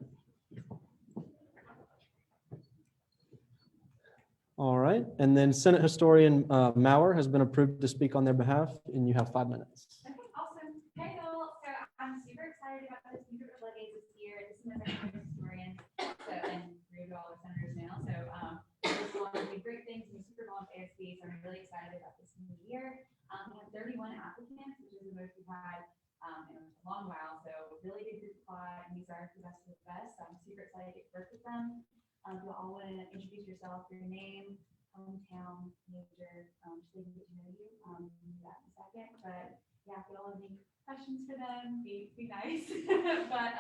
All right, and then Senate Historian Maurer has been approved to speak on their behalf, and you have 5 minutes. Okay, awesome. Hey, y'all. So I'm super excited about this new group of delegates this year. This is my second year as historian, so and 3 of y'all are senators now. So this will do great things in the super long ASB. So I'm really excited about this new year. We have 31 applicants, which is the most we've had in a long while. So really good group apply, and these are the best of the best. So I'm super excited to get to work with them. You'll all want to introduce yourself, your name, hometown, major, so they can get to know you. We'll do that in a second. But yeah, if you all have any questions for them, be nice. But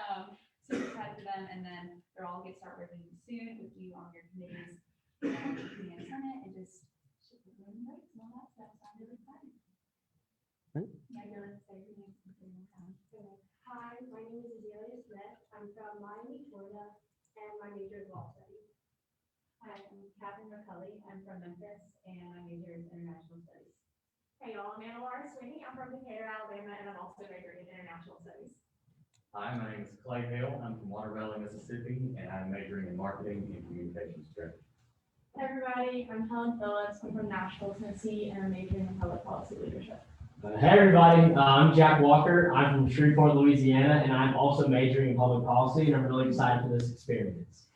super excited for them, and then they're all going to start working soon with you on your committees and Senate, and just doing notes and all that stuff. So I'm really excited. Yeah, you're like say your name. Hi, my name is Azalea Smith. I'm from Miami, Florida, and my major is law studies. Hi, I'm Catherine McCulley. I'm from Memphis, and my major is international studies. Hey y'all, I'm Anna Laura Swinney. I'm from Decatur, Alabama, and I'm also majoring in international studies. Hi, my name is Clay Hale. I'm from Water Valley, Mississippi, and I'm majoring in marketing and communications strategy. Hey everybody, I'm Helen Phillips. I'm from Nashville, Tennessee, and I'm majoring in public policy leadership. Hey everybody, I'm Jack Walker. I'm from Shreveport, Louisiana, and I'm also majoring in public policy, and I'm really excited for this experience.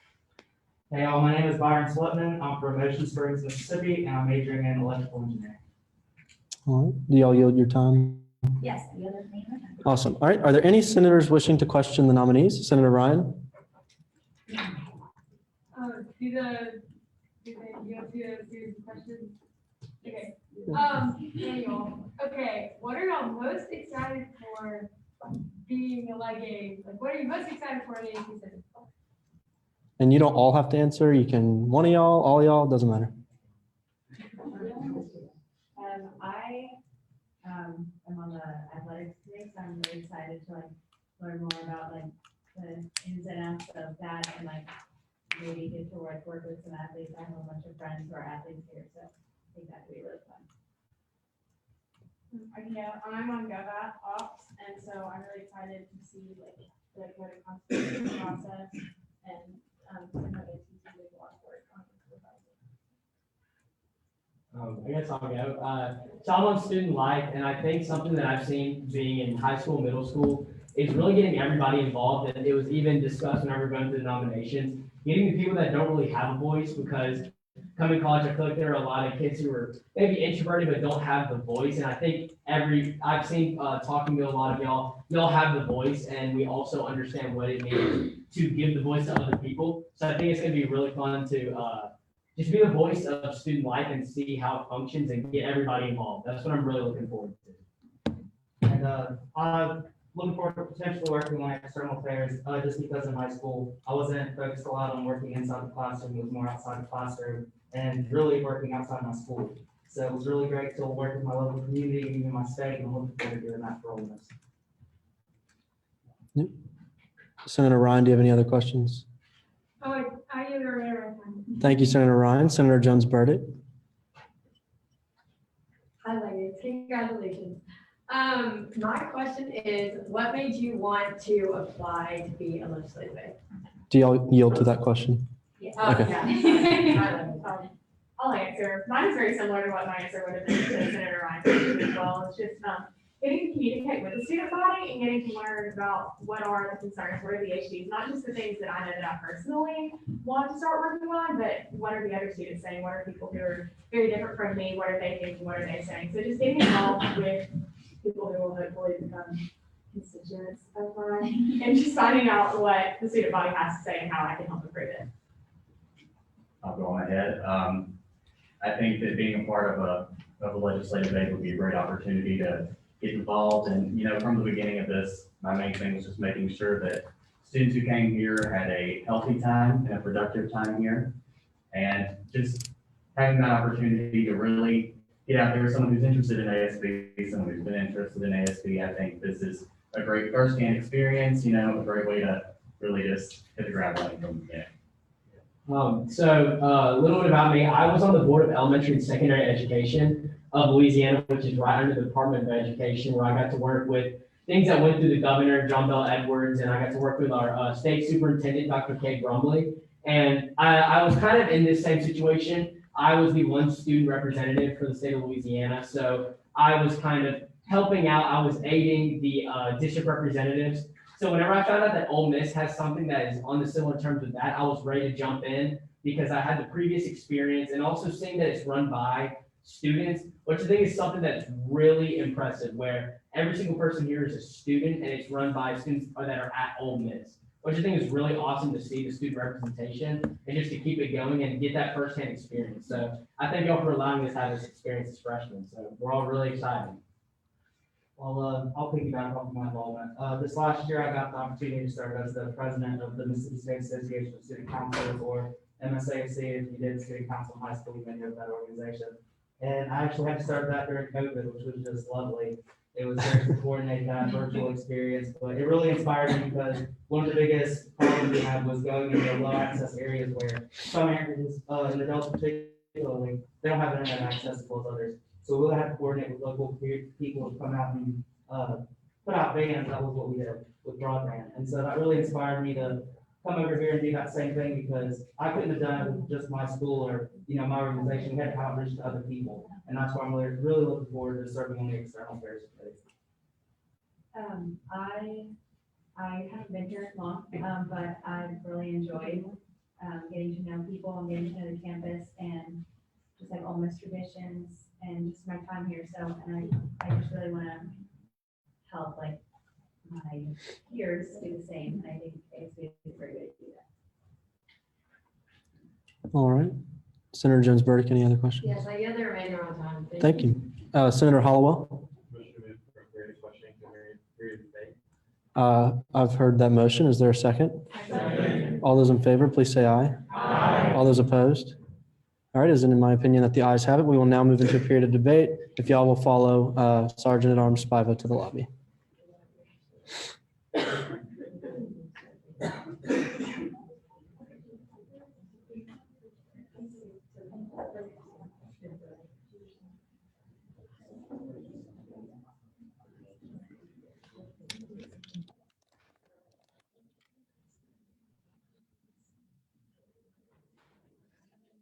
Hey all, my name is Byron Sweatman. I'm from Ocean Springs, Mississippi, and I'm majoring in electrical engineering. All right, do y'all yield your time? Yes, the other name. Awesome. All right, are there any senators wishing to question the nominees? Senator Ryan? You have to do questions? Okay. Daniel, okay, what are y'all most excited for being like what are you most excited for in the ASB Senate? And you don't all have to answer. You can, one of y'all, all y'all, doesn't matter. I am on the athletics committee, so I'm really excited to learn more about the ins and outs of that, and maybe get to work with some athletes. I have a bunch of friends who are athletes here, so I think that would be really fun. Yeah, I'm on GovApp Ops, and so I'm really excited to see what a constitution process and some of the ACC a lot of work on I guess I'll go. So I'm on student life, and I think something that I've seen being in high school, middle school, is really getting everybody involved. And it was even discussed when we were going through the nominations, getting the people that don't really have a voice, because coming to college, I feel like there are a lot of kids who are maybe introverted but don't have the voice. And I think I've seen talking to a lot of y'all have the voice, and we also understand what it means to give the voice to other people. So I think it's gonna be really fun to just be the voice of student life and see how it functions and get everybody involved. That's what I'm really looking forward to. And I'm looking forward to potentially working on external affairs, just because in high school, I wasn't focused a lot on working inside the classroom, it was more outside the classroom and really working outside my school. So it was really great to work with my local community, and even my state, and I'm looking forward to doing that for all of us. Senator Ryan, do you have any other questions? Oh, I either Thank you, Senator Ryan. Senator Jones Burdick. Hi, ladies. Congratulations. My question is, what made you want to apply to be a legislative aide? Do y'all yield to that question? Okay. I'll answer. Mine is very similar to what my answer would have been to Senator Ryan as well. It's just getting to communicate with the student body and getting to learn about what are the concerns, what are the issues, not just the things that I know that I personally want to start working on, but what are the other students saying? What are people who are very different from me? What are they thinking? What are they saying? So just getting involved with people who will hopefully become constituents of mine and just finding out what the student body has to say and how I can help improve it. I'll go on ahead. I think that being a part of a legislative aid would be a great opportunity to get involved. And, from the beginning of this, my main thing was just making sure that students who came here had a healthy time and a productive time here. And just having that opportunity to really get out there, someone who's interested in ASB, someone who's been interested in ASB, I think this is a great firsthand experience, a great way to really just hit the ground running from the beginning. So a little bit about me. I was on the board of elementary and secondary education of Louisiana, which is right under the Department of Education, where I got to work with things that went through the governor, John Bell Edwards, and I got to work with our state superintendent, Dr. Kay Brumley. And I was kind of in this same situation. I was the one student representative for the state of Louisiana. So I was kind of helping out. I was aiding the district representatives. So whenever I found out that Ole Miss has something that is on the similar terms with that, I was ready to jump in because I had the previous experience and also seeing that it's run by students, which I think is something that's really impressive, where every single person here is a student and it's run by students that are at Ole Miss, which I think is really awesome to see the student representation and just to keep it going and get that firsthand experience. So I thank y'all for allowing us to have this experience as freshmen. So we're all really excited. Well, I'll piggyback off of my involvement. This last year, I got the opportunity to serve as the president of the Mississippi State Association of Student Councilors, or MSAC. If you did student council in high school, you may know that organization. And I actually had to start that during COVID, which was just lovely. It was great to coordinate that virtual experience, but it really inspired me because one of the biggest problems we had was going into low access areas where some areas, in the Delta particularly, they don't have internet access as well as others. So we really had to coordinate with local people to come out and put out bands. That was what we did with broadband. And so that really inspired me to come over here and do that same thing, because I couldn't have done it with just my school or, my organization. We had to outreach to other people. And that's why I'm really looking forward to serving on the external affairs committee. I haven't been here long, but I've really enjoyed getting to know people and getting to know the campus and just like Ole Miss traditions and just my time here. So, and I just really want to help like my peers do the same. And I think ASB is a great way to do that. All right. Senator Jones Burdick, any other questions? Yes, I get the remainder of time. Thank you. Senator Hollowell. I've heard that motion. Is there a second? All those in favor, please say aye. Aye. All those opposed? All right, it is in my opinion that the ayes have it. We will now move into a period of debate. If y'all will follow Sergeant at Arms Spiva to the lobby.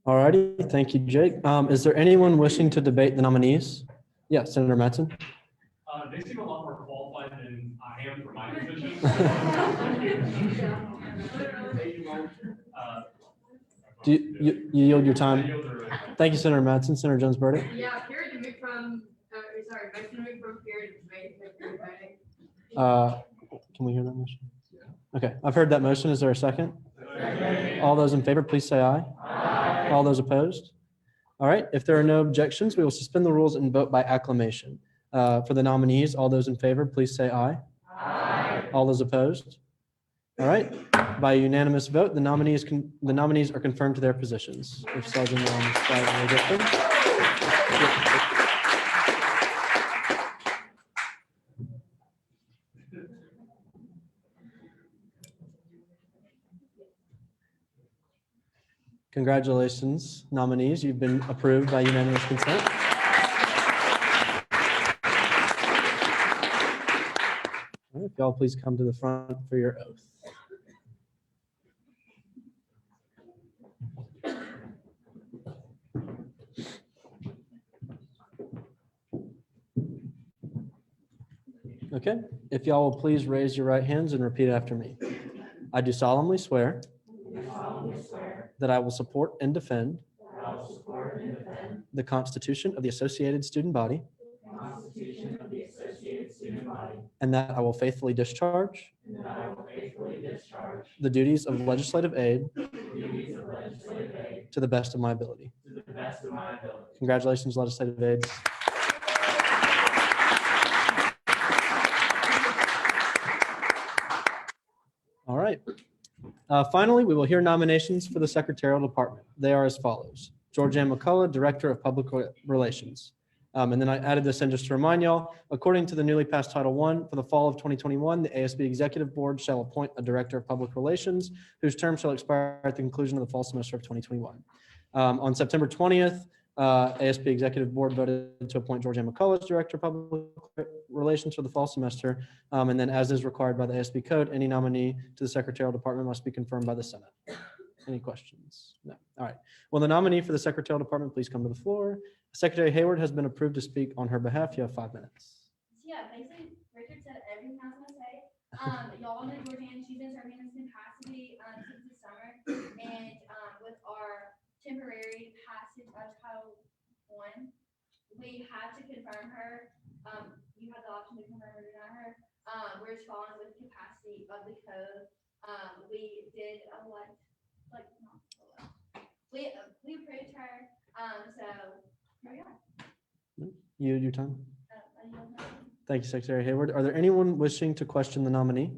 All righty, thank you, Jake. Is there anyone wishing to debate the nominees? Yeah, Senator Mattson. They seem a lot more qualified than I am for my position. Do you yield your time? Thank you, Senator Mattson. Senator Jones Burdick. Yeah, period to move from, sorry, motion to move from period to debate to period voting. Can we hear that motion? Okay, I've heard that motion. Is there a second? All those in favor, please say aye. All those opposed? All right, if there are no objections, we will suspend the rules and vote by acclamation. For the nominees, all those in favor, please say aye. All those opposed? All right, by unanimous vote, the nominees are confirmed to their positions. If Sergeant will get them. Congratulations, nominees. You've been approved by unanimous consent. If y'all please come to the front for your oath. Okay, if y'all will please raise your right hands and repeat after me. I do solemnly swear that I will support and defend the Constitution of the Associated Student Body and that I will faithfully discharge the duties of legislative aid to the best of my ability. Congratulations, legislative aides. All right. Finally, we will hear nominations for the secretarial department. They are as follows. Georgianne McCullough, Director of Public Relations. And then I added this in just to remind y'all, according to the newly passed Title I, for the fall of 2021, the ASB Executive Board shall appoint a Director of Public Relations whose term shall expire at the conclusion of the fall semester of 2021. On September 20th, ASB Executive Board voted to appoint Georgianne McCullough as Director of Public Relations for the fall semester. And then as is required by the ASB Code, any nominee to the Secretarial Department must be confirmed by the Senate. Any questions? No. All right. Well, the nominee for the Secretarial Department, please come to the floor. Secretary Hayward has been approved to speak on her behalf. You have 5 minutes. Yeah, basically, Richard said everything I was gonna say. Y'all know Georgianne, she's been serving in this capacity, since the summer. And, with our temporary passage of Title I, we had to confirm her. You had the option to confirm or deny her. We're just following with the capacity of the code. We did elect, we approved her, so here we are. You, your time. I yield my time. Thank you, Secretary Hayward. Are there anyone wishing to question the nominee?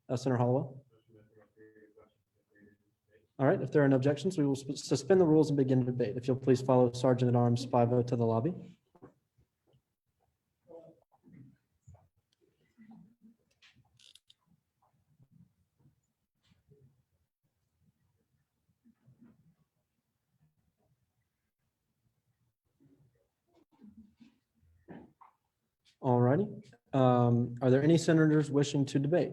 Senator Hollowell. All right, if there are no objections, we will suspend the rules and begin debate. If you'll please follow Sergeant at Arms Spivo to the lobby. All righty. Are there any senators wishing to debate?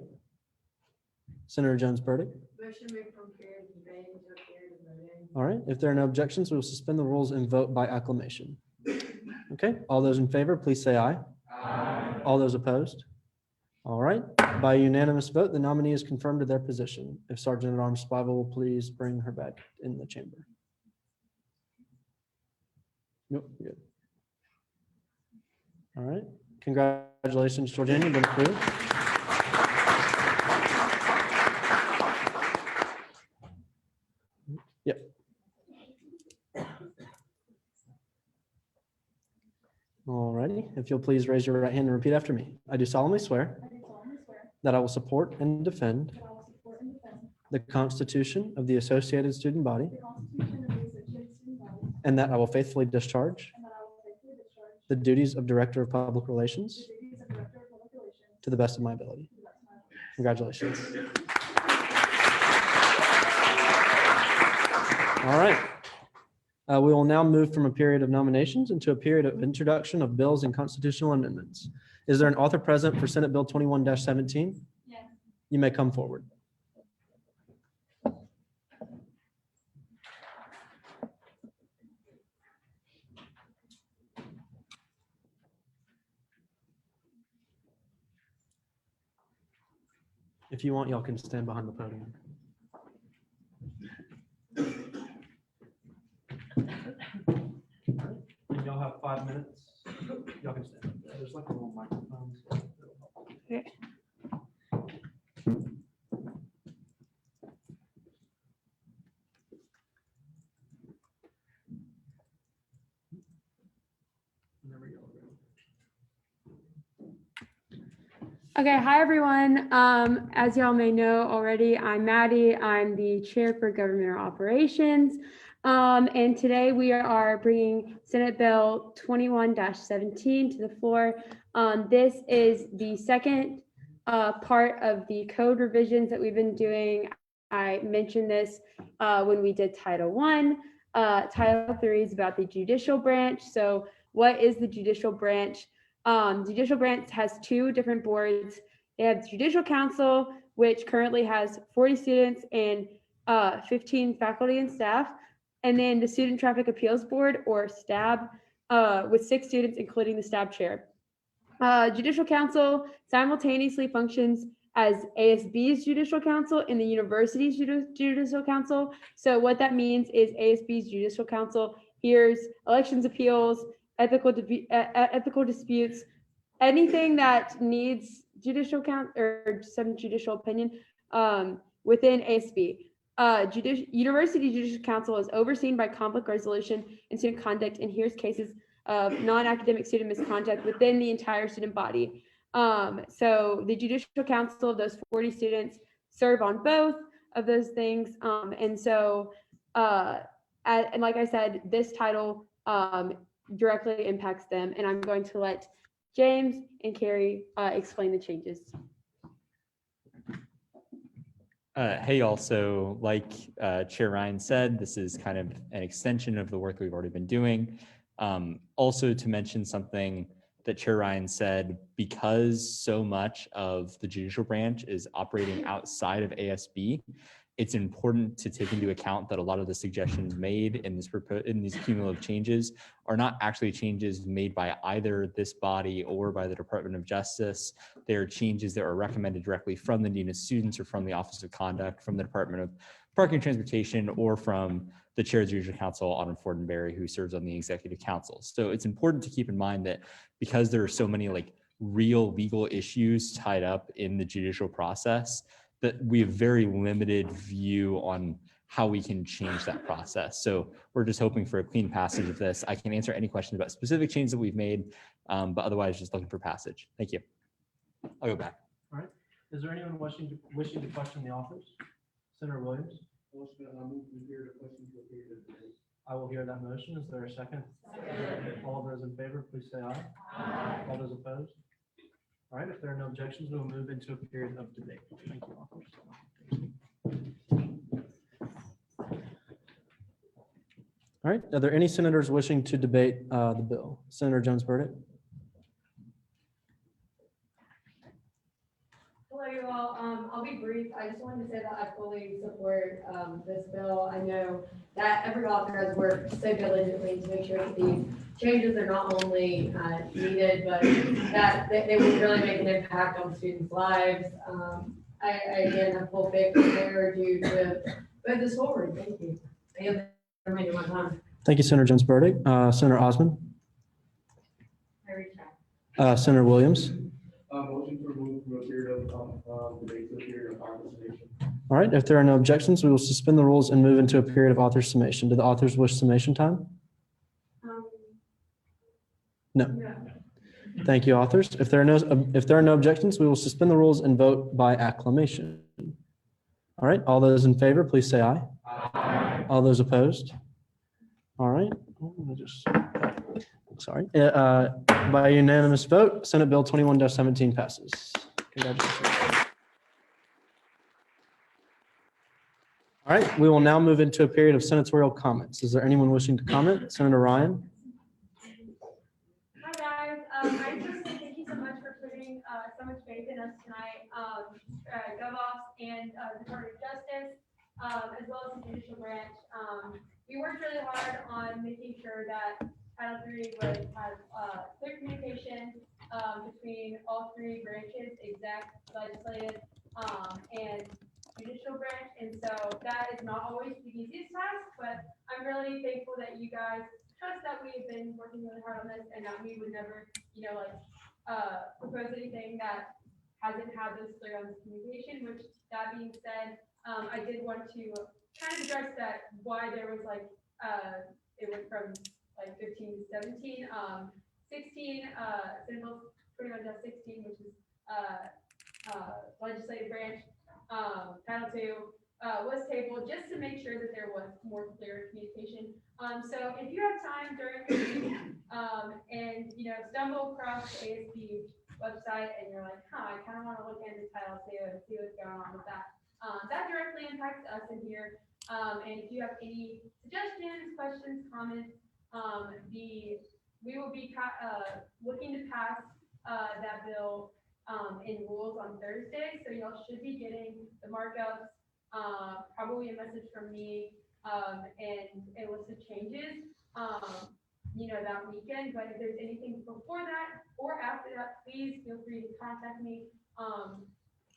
Senator Jones Burdick. Motion to move from period to debate to period of voting. All right, if there are no objections, we will suspend the rules and vote by acclamation. Okay, all those in favor, please say aye. Aye. All those opposed? All right, by unanimous vote, the nominee is confirmed to their position. If Sergeant at Arms Spivo will please bring her back in the chamber. Nope, good. All right, congratulations, Georgianne, you've been approved. Yep. All righty, if you'll please raise your right hand and repeat after me. I do solemnly swear that I will support and defend the Constitution of the Associated Student Body and that I will faithfully discharge the duties of Director of Public Relations to the best of my ability. Congratulations. All right. We will now move from a period of nominations into a period of introduction of bills and constitutional amendments. Is there an author present for Senate Bill 21-17? Yes. You may come forward. If you want, y'all can stand behind the podium. y'all have 5 minutes. Y'all can stand up there. There's like a little microphone. So it'll help. Okay. Whenever y'all are ready. Okay, hi everyone. As y'all may know already, I'm Maddie. I'm the chair for governmental operations. And today we are bringing Senate Bill 21-17 to the floor. This is the second part of the code revisions that we've been doing. I mentioned this when we did Title I. Title III is about the judicial branch. So what is the judicial branch? Judicial branch has two different boards. They have Judicial Council, which currently has 40 students and 15 faculty and staff. And then the Student Traffic Appeals Board, or STAB, with 6 students, including the STAB chair. Judicial Council simultaneously functions as ASB's Judicial Council and the university's Judicial Council. So what that means is ASB's Judicial Council hears elections appeals, ethical disputes, anything that needs judicial count or some judicial opinion within ASB. University Judicial Council is overseen by conflict resolution and student conduct and hears cases of non-academic student misconduct within the entire student body. So the Judicial Council of those 40 students serve on both of those things. And like I said, this title directly impacts them. And I'm going to let James and Carrie explain the changes. Hey, y'all. So like Chair Ryan said, this is kind of an extension of the work we've already been doing. Also to mention something that Chair Ryan said, because so much of the judicial branch is operating outside of ASB, it's important to take into account that a lot of the suggestions made in these cumulative changes are not actually changes made by either this body or by the Department of Justice. They are changes that are recommended directly from the Dean of Students or from the Office of Conduct, from the Department of Parking and Transportation, or from the Chair of the Judicial Council, Autumn Fortenberry, who serves on the Executive Council. So it's important to keep in mind that because there are so many like real legal issues tied up in the judicial process, that we have very limited view on how we can change that process. So we're just hoping for a clean passage of this. I can answer any questions about specific changes that we've made, but otherwise just looking for passage. Thank you. I'll go back. All right. Is there anyone wishing to question the authors? Senator Williams? I will hear that motion. Is there a second? All those in favor, please say aye. All those opposed? All right, if there are no objections, we'll move into a period of debate. Thank you, authors. All right, are there any senators wishing to debate the bill? Senator Jones-Burdick? Hello, you all. I'll be brief. I just wanted to say that I fully support this bill. I know that every author has worked so diligently to make sure that these changes are not only needed, but that they will really make an impact on students' lives. I again have full faith that they are due to move this forward. Thank you. I yield the remainder of my time. Thank you, Senator Jones-Burdick. Senator Osmond? Senator Williams? Motion to remove from a period of debate to a period of author summation. All right, if there are no objections, we will suspend the rules and move into a period of author summation. Do the authors wish summation time? No. Thank you, authors. If there are no objections, we will suspend the rules and vote by acclamation. All right, all those in favor, please say aye. Aye. All those opposed? All right, by unanimous vote, Senate Bill 21-17 passes. Congratulations. All right, we will now move into a period of senatorial comments. Is there anyone wishing to comment? Senator Ryan? Hi, guys. I just want to say thank you so much for putting so much faith in us tonight. GovOps and Department of Justice, as well as the judicial branch. We worked really hard on making sure that Title III would have clear communication between all three branches, exec, legislative, and judicial branch. And so that is not always the easiest task, but I'm really thankful that you guys trust that we've been working really hard on this and that we would never, propose anything that hasn't had those clear lines of communication, which that being said, I did want to kind of address that why there was it went from 15 to 17, 16, Senate Bill 21-16, which is, legislative branch, Title II, was tabled just to make sure that there was more clear communication. So if you have time during the week, and, stumble across the ASB website and you're like, I kind of want to look into Title II and see what's going on with that. That directly impacts us in here. And if you have any suggestions, questions, comments, we will be looking to pass that bill in rules on Thursday. So y'all should be getting the markups, probably a message from me, and a list of changes, that weekend. But if there's anything before that or after that, please feel free to contact me.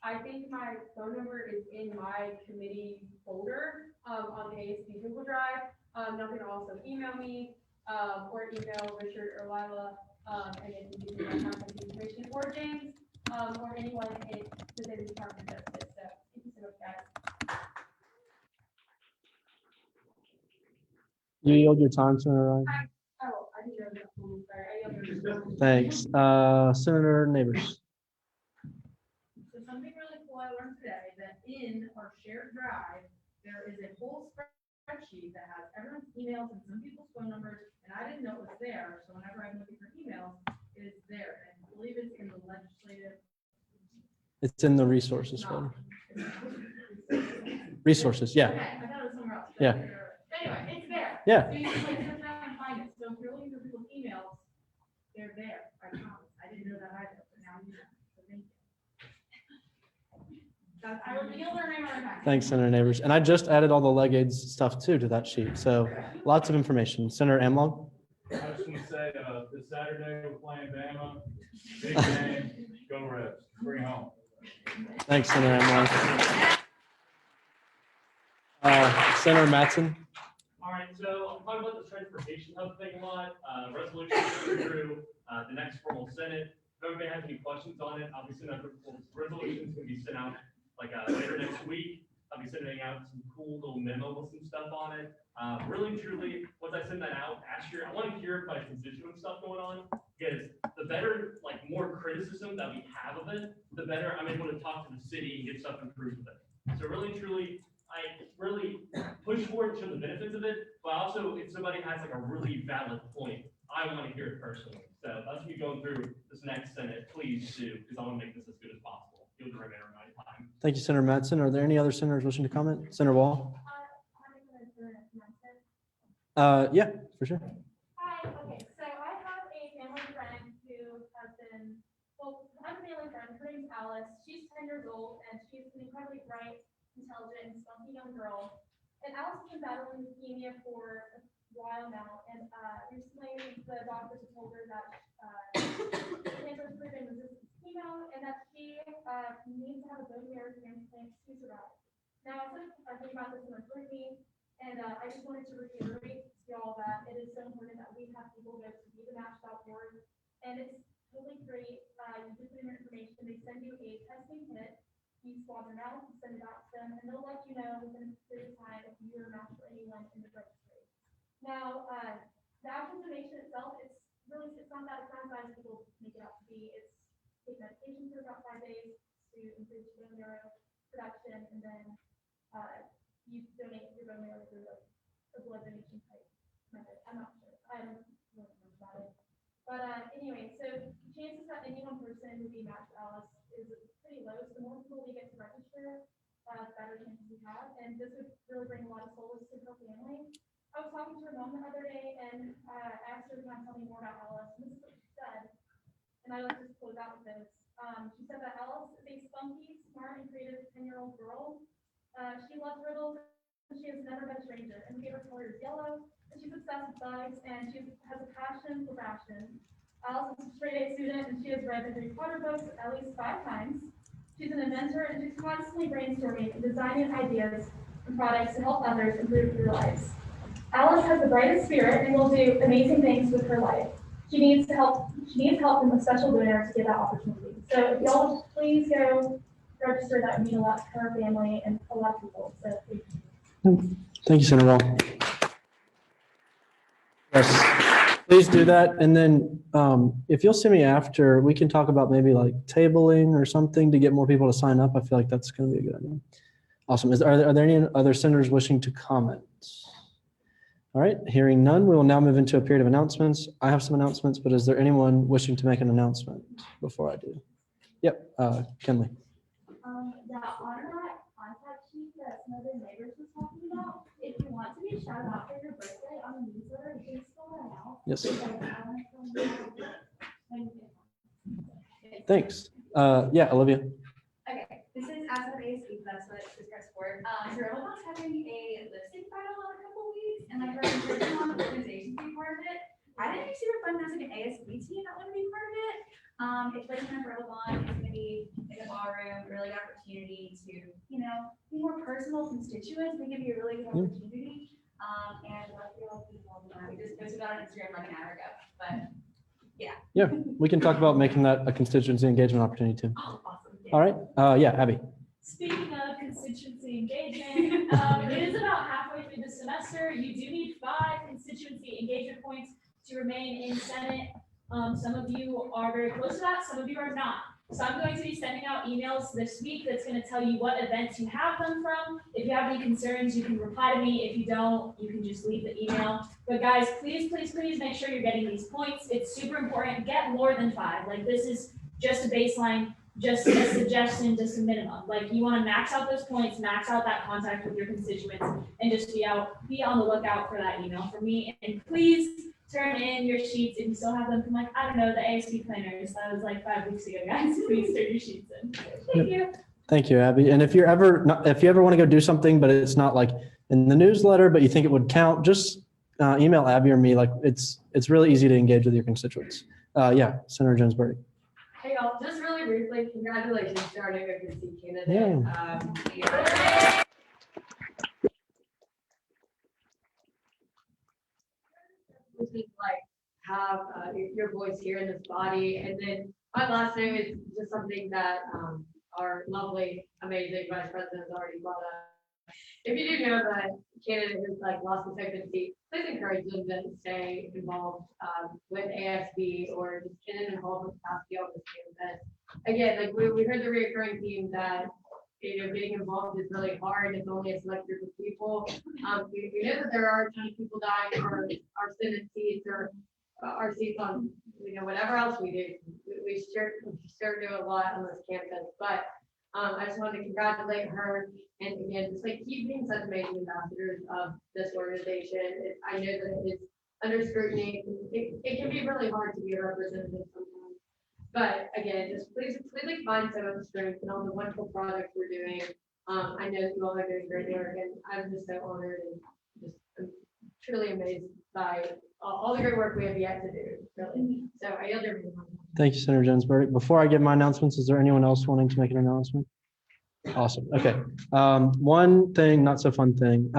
I think my phone number is in my committee folder on the ASB Google Drive. Y'all can also email me or email Richard or Lila, and then you can give me my contact information, or James, or anyone within the Department of Justice. So thank you so much, guys. You yield your time, Senator Ryan. I didn't know that. Sorry, I yield your time. Thanks. Senator Neighbors. So something really cool I learned today, that in our shared drive, there is a whole spreadsheet that has everyone's emails and some people's phone numbers, and I didn't know it was there, so whenever I'm looking for emails, it's there, and I believe it's in the legislative. It's in the resources folder. Resources, yeah. Okay, I thought it was somewhere else. Yeah. Anyway, it's there. Yeah. So you can search around and find it, so if you're looking for people's emails, they're there, I promise, I didn't know that either, but now you know, so thank you. I revealed their name every time. Thanks, Senator Neighbors. And I just added all the Legades stuff too to that sheet. So lots of information. Senator Amlong. I just want to say, this Saturday, we're playing Bama, big game, go Reds, bring it home. Thanks, Senator Amlong. Senator Mattson. All right, so I'm talking about the transportation hub thing a lot. Resolution through the next formal Senate. If everybody has any questions on it, obviously that resolution is going to be sent out later next week. I'll be sending out some cool little memo with some stuff on it. Really and truly, once I send that out, I want to hear my constituent stuff going on, because the better, more criticism that we have of it, the better I'm able to talk to the city and get stuff improved with it. So really and truly, I really push for it, show the benefits of it, but also if somebody has a really valid point, I want to hear it personally. So that's me going through this next Senate. Please do, because I want to make this as good as possible. You'll the remainder of my time. Thank you, Senator Mattson. Are there any other senators wishing to comment? Senator Wall? Yeah, for sure. Hi, okay, so I have a family friend who has been, I'm a family friend, her name's Alice. She's 10 years old, and she's an incredibly bright, intelligent, and spunky young girl. And Alice has been battling leukemia for a while now, and recently the doctors have told her that cancer has proven resistant to chemo, and that she needs to have a bone marrow transplant to survive. Now, I think about this in my group meeting, and I just wanted to reiterate to y'all that it is so important that we have people go to bethematch.org, and it's totally great. You just put in your information, they send you a testing kit, you swab your mouth, and send it out to them, and they'll let you know within a period of time if you are matched for anyone in the registry. Now, the actual donation itself, it's not that expensive as people make it out to be. It's take medication for about 5 days to improve bone marrow production, and then you donate your bone marrow through a blood donation type method. I'm not sure. I don't know much about it. But anyway, so the chances that any one person would be matched Alice is pretty low. So the more people we get to register, the better chances we have. And this would really bring a lot of solace to her family. I was talking to her mom the other day, and asked her to tell me more about Alice. And this is what she said. And I like to just close out with this. She said that Alice is a spunky, smart, and creative 10-year-old girl. She loves riddles, and she has never been a stranger. And her favorite color is yellow, and she's obsessed with bugs, and she has a passion for fashion. Alice is a straight A student, and she has read the Harry Potter books at least 5 times. She's an inventor, and she's constantly brainstorming and designing ideas and products to help others improve their lives. Alice has the brightest spirit and will do amazing things with her life. She needs help from a special donor to get that opportunity. So if y'all would please go register, that would mean a lot to her family and a lot of people. So thank you. Thank you, Senator Wall. Yes, please do that. And then if you'll see me after, we can talk about maybe like tabling or something to get more people to sign up. I feel like that's going to be a good idea. Awesome. Are there any other senators wishing to comment? All right, hearing none, we will now move into a period of announcements. I have some announcements, but is there anyone wishing to make an announcement before I do? Yep, Kenley. That on that contact sheet that some of the neighbors was talking about, if you want to be shouted out for your birthday on the newsletter, you can fill that out. Yes. Because Thanks. Yeah, Olivia. Okay, this is as of ASB, that's what this press for. So Roblox having a lipstick battle in a couple weeks, and like we're encouraging all the organizations to be part of it. I think it's super fun as like an ASB team that want to be part of it. It's like in Roblox, it's gonna be in the ballroom, really good opportunity to, you know, be more personal constituents. We give you a really good opportunity. And let's be all people all the time. We just posted on Instagram like an hour ago, but yeah. Yeah, we can talk about making that a constituency engagement opportunity too. Oh, awesome. All right. Yeah, Abby. speaking of constituency engagement, it is about halfway through the semester. You do need 5 constituency engagement points to remain in Senate. Some of you are very close to that, some of you are not. So I'm going to be sending out emails this week that's going to tell you what events you have them from. If you have any concerns, you can reply to me. If you don't, you can just leave the email. But guys, please, please, please make sure you're getting these points. It's super important. Get more than 5. Like, this is just a baseline, just a suggestion, just a minimum. Like, you want to max out those points, max out that contact with your constituents, and just be on the lookout for that email from me. And please turn in your sheets if you still have them from, like, I don't know, the ASB planners. That was like 5 weeks ago, guys. Please turn your sheets in. Thank you. Thank you, Abby. And if you ever want to go do something, but it's not like in the newsletter, but you think it would count, just email Abby or me. Like, it's really easy to engage with your constituents. Yeah, Senator Jonesbury. Hey, y'all, just really briefly, congratulations to our new vacancy candidate. Yeah. Like, have your voice here in this body. And then my last name is just something that our lovely, amazing vice president has already brought up. If you do know that candidate who's like lost his vacancy, please encourage them to stay involved with ASB or just get involved with capacity on this campus. Again, like we heard the recurring theme that, you know, getting involved is really hard. It's only a select group of people. We know that there are a ton of people dying for our Senate seats or our seats on, you know, whatever else we do. We sure do a lot on this campus, but I just wanted to congratulate her. And again, just like keep being such amazing ambassadors of this organization. I know that it's under scrutiny. It can be really hard to be a representative sometimes. But again, just please like find some of the strength and all the wonderful projects we're doing. I know you all are doing great work, and I'm just so honored and just I'm truly amazed by all the great work we have yet to do, really. So I yield everything. Thank you, Senator Jonesbury. Before I give my announcements, is there anyone else wanting to make an announcement? Awesome. Okay. One thing, not so fun thing.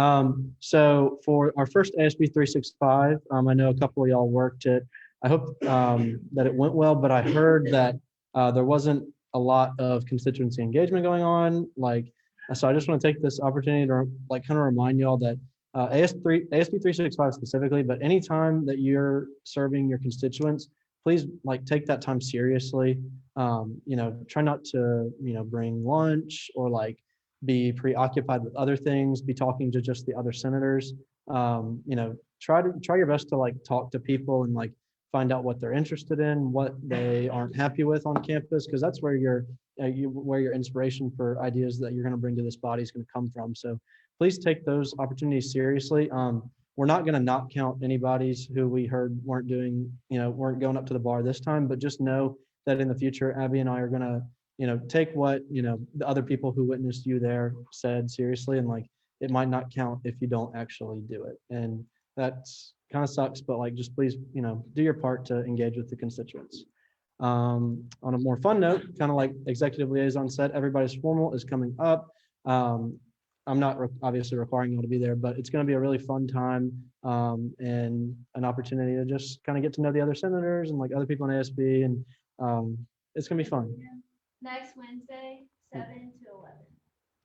So for our first ASB 365, I know a couple of y'all worked it. I hope that it went well, but I heard that there wasn't a lot of constituency engagement going on. Like, so I just want to take this opportunity to like kind of remind y'all that ASB 365 specifically, but anytime that you're serving your constituents, please like take that time seriously. You know, try not to, you know, bring lunch or like be preoccupied with other things, be talking to just the other senators. You know, try your best to like talk to people and like find out what they're interested in, what they aren't happy with on campus, because that's where where your inspiration for ideas that you're going to bring to this body is going to come from. So please take those opportunities seriously. We're not going to not count anybody's who we heard weren't going up to the bar this time, but just know that in the future, Abby and I are going to, you know, take what, you know, the other people who witnessed you there said seriously, and like, it might not count if you don't actually do it. And that's kind of sucks, but like, just please, you know, do your part to engage with the constituents. On a more fun note, kind of like executive liaison said, everybody's formal is coming up. I'm not obviously requiring you all to be there, but it's going to be a really fun time and an opportunity to just kind of get to know the other senators and like other people in ASB, and it's going to be fun. Next Wednesday, 7 to 11.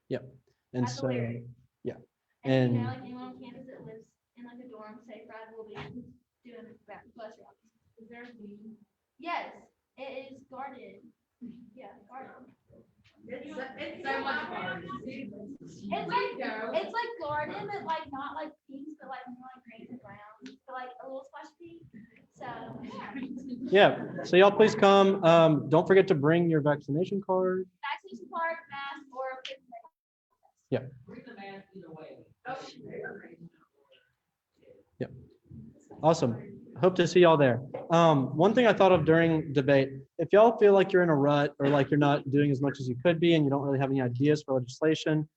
Yep. And At the so, Lyric. yeah. And if you And know like anyone on campus that lives in like a dorm, Safe Ride will be doing bus routes. Is there a meeting? Yes, it is guarded. Yeah, guarded. It's so much fun. It's like garden, but like not like pinks, but like more like greens and browns, but like a little splash pink. So yeah, so y'all please come. Don't forget to bring your vaccination card. vaccination card, mask, or a quick test. Yeah. Bring the mask either way. Yep. Awesome. Hope to see y'all there. One thing I thought of during debate, if y'all feel like you're in a rut or like you're not doing as much as you could be and you don't really have any ideas for legislation,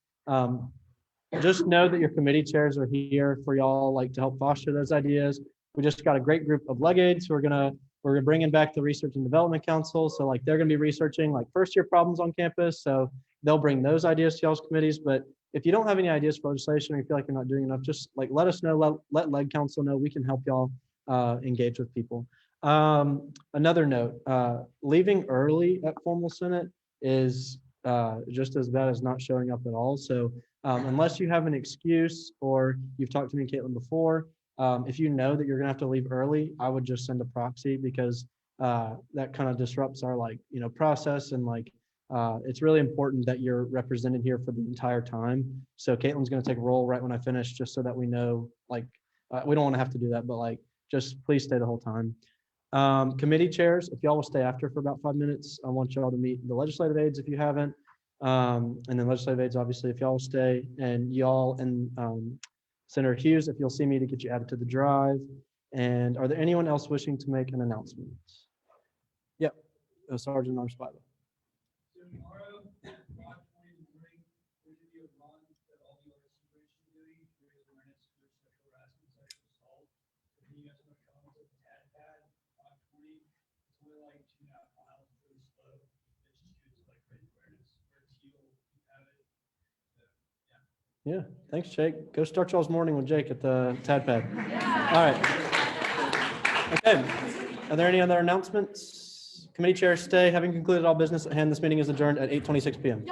just know that your committee chairs are here for y'all like to help foster those ideas. We just got a great group of legades who are we're bringing back the Research and Development Council. So like they're gonna be researching like first year problems on campus. So they'll bring those ideas to y'all's committees. But if you don't have any ideas for legislation or you feel like you're not doing enough, just like let us know, let Leg Council know. We can help y'all engage with people. Another note, leaving early at formal Senate is just as bad as not showing up at all. So unless you have an excuse or you've talked to me and Caitlin before, if you know that you're gonna have to leave early, I would just send a proxy because that kind of disrupts our process, and it's really important that you're represented here for the entire time. So Caitlin's gonna take a roll right when I finish, just so that we know, we don't want to have to do that, but just please stay the whole time. Committee chairs, if y'all will stay after for about 5 minutes, I want y'all to meet the legislative aides if you haven't. And then legislative aides, obviously, if y'all will stay, and y'all and Senator Hughes, if you'll see me to get you added to the drive. And are there anyone else wishing to make an announcement? Yep, Sergeant Armstrong. Tomorrow, 5:20 in the morning, there's gonna be a run that all the artists are doing to raise awareness for sexual harassment, sexual assault. If you guys want to come to the TAD pad, 5:20, it's only like 2.5 miles, it's really slow. It's just good to raise awareness. Where it's healed, you have it. So, yeah. Yeah, thanks, Jake. Go start y'all's morning with Jake at the TAD pad. All right. Okay. Are there any other announcements? Committee chairs stay. Having concluded all business at hand, this meeting is adjourned at 8:26 p.m.